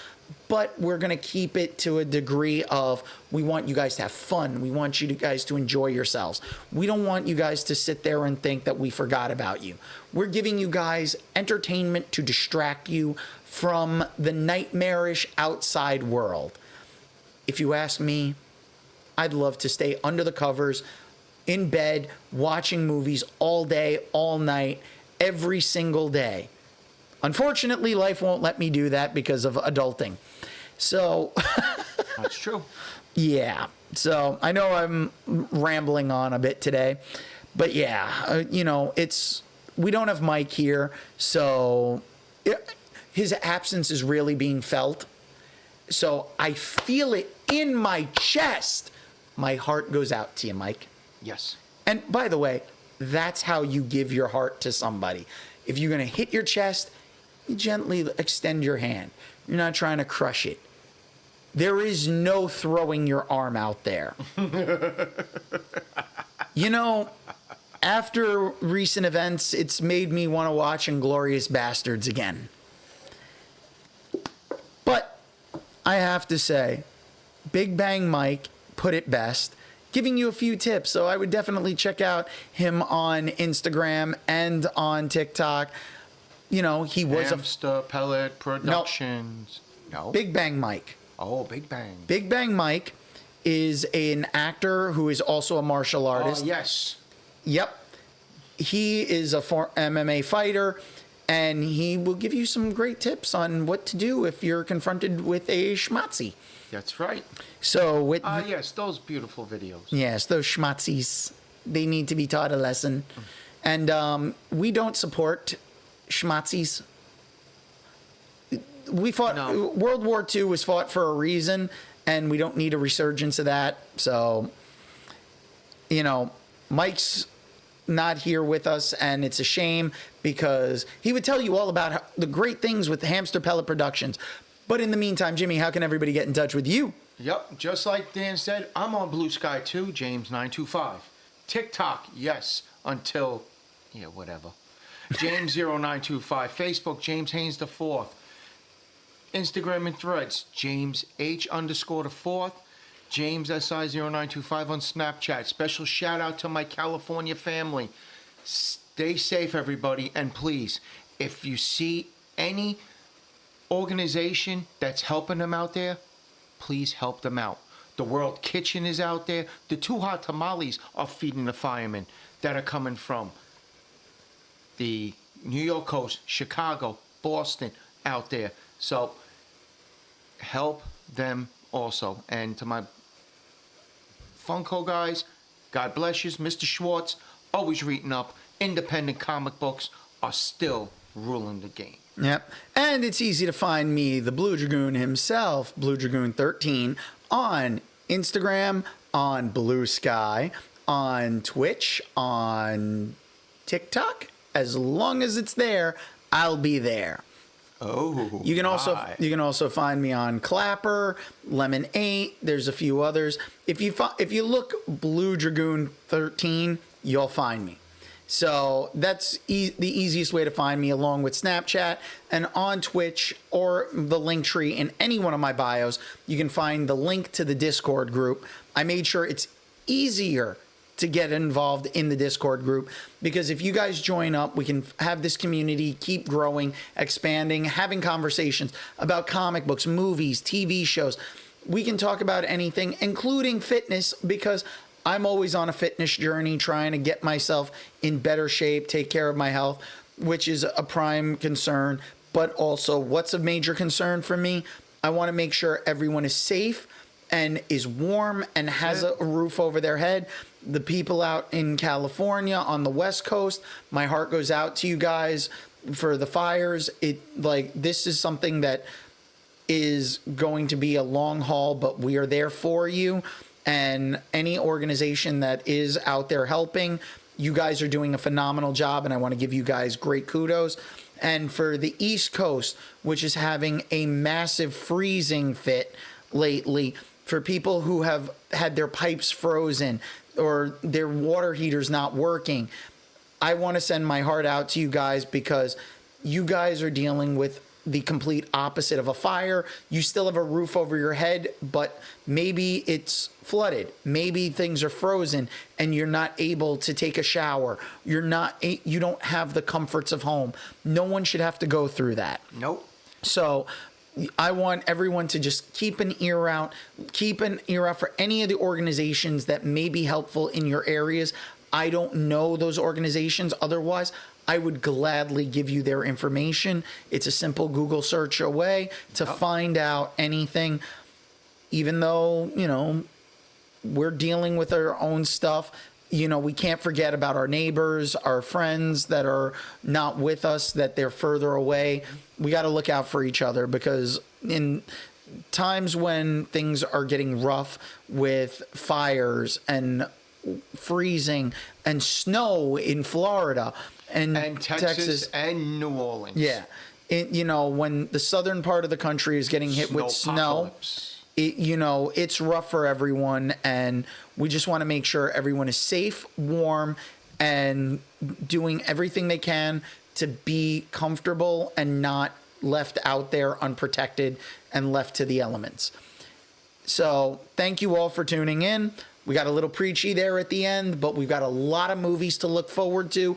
but we're going to keep it to a degree of, we want you guys to have fun. We want you guys to enjoy yourselves. We don't want you guys to sit there and think that we forgot about you. We're giving you guys entertainment to distract you from the nightmarish outside world. If you ask me, I'd love to stay under the covers, in bed, watching movies all day, all night, every single day. Unfortunately, life won't let me do that because of adulting. So That's true. yeah. So I know I'm rambling on a bit today, but yeah, we don't have Mike here, so his absence is really being felt. So I feel it in my chest. My heart goes out to you, Mike. Yes. And by the way, that's how you give your heart to somebody. If you're going to hit your chest, you gently extend your hand. You're not trying to crush it. There is no throwing your arm out there. After recent events, it's made me want to watch Inglourious Bastards again. But I have to say, Big Bang Mike put it best, giving you a few tips. So I would definitely check out him on Instagram and on TikTok. He was Hamster Pellet Productions. No. Big Bang Mike. Oh, Big Bang. Big Bang Mike is an actor who is also a martial artist. Oh, yes. Yep. He is a MMA fighter, and he will give you some great tips on what to do if you're confronted with a schmatzi. That's right. So Yes, those beautiful videos. Yes, those schmatzis, they need to be taught a lesson. And we don't support schmatzis. We fought, No. World War II was fought for a reason, and we don't need a resurgence of that. So, Mike's not here with us, and it's a shame because he would tell you all about the great things with Hamster Pellet Productions. But in the meantime, Jimmy, how can everybody get in touch with you? Yep, just like Dan said, I'm on Blue Sky too, James925. TikTok, yes, until, whatever. James0925. Facebook, James Haynes the Fourth. Instagram and Threads, James H_the Fourth. James SI0925 on Snapchat. Special shout out to my California family. Stay safe, everybody, and please, if you see any organization that's helping them out there, please help them out. The World Kitchen is out there. The Too Hot Tamales are feeding the firemen that are coming from the New York coast, Chicago, Boston, out there. So help them also. And to my Funko guys, God bless you. Mr. Schwartz, always reading up. Independent comic books are still ruling the game. Yep. And it's easy to find me, the Blue Dragoon himself, Blue Dragoon 13, on Instagram, on Blue Sky, on Twitch, on TikTok. As long as it's there, I'll be there. Oh, you can also find me on Clapper, Lemon 8. There's a few others. If you look Blue Dragoon 13, you'll find me. So that's the easiest way to find me, along with Snapchat, and on Twitch or the link tree in any one of my bios. You can find the link to the Discord group. I made sure it's easier to get involved in the Discord group, because if you guys join up, we can have this community keep growing, expanding, having conversations about comic books, movies, TV shows. We can talk about anything, including fitness, because I'm always on a fitness journey, trying to get myself in better shape, take care of my health, which is a prime concern. But also, what's a major concern for me? I want to make sure everyone is safe and is warm and has a roof over their head. The people out in California on the West Coast, my heart goes out to you guys for the fires. This is something that is going to be a long haul, but we are there for you. And any organization that is out there helping, you guys are doing a phenomenal job, and I want to give you guys great kudos. And for the East Coast, which is having a massive freezing fit lately, for people who have had their pipes frozen or their water heaters not working, I want to send my heart out to you guys, because you guys are dealing with the complete opposite of a fire. You still have a roof over your head, but maybe it's flooded. Maybe things are frozen and you're not able to take a shower. You don't have the comforts of home. No one should have to go through that. Nope. So I want everyone to just keep an ear out for any of the organizations that may be helpful in your areas. I don't know those organizations. Otherwise, I would gladly give you their information. It's a simple Google search away to find out anything. Even though, we're dealing with our own stuff, we can't forget about our neighbors, our friends that are not with us, that they're further away. We got to look out for each other, because in times when things are getting rough with fires and freezing and snow in Florida and Texas and New Orleans. Yeah. When the southern part of the country is getting hit with snow, it's rough for everyone. And we just want to make sure everyone is safe, warm, and doing everything they can to be comfortable and not left out there unprotected and left to the elements. So thank you all for tuning in. We got a little preachy there at the end, but we've got a lot of movies to look forward to.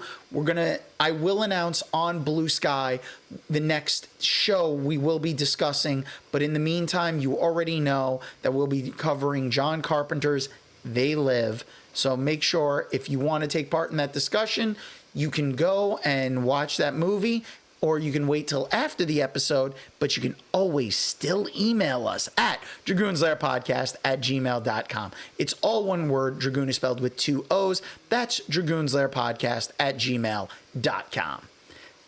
I will announce on Blue Sky the next show we will be discussing, but in the meantime, you already know that we'll be covering John Carpenter's They Live. So make sure, if you want to take part in that discussion, you can go and watch that movie, or you can wait till after the episode, but you can always still email us at dragoonslairpodcast@gmail.com. It's all one word. Dragoon is spelled with 2 O's. That's dragoonslairpodcast@gmail.com.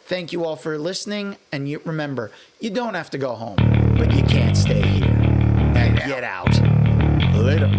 Thank you all for listening, and remember, you don't have to go home, but you can't stay here. Now get out. Later.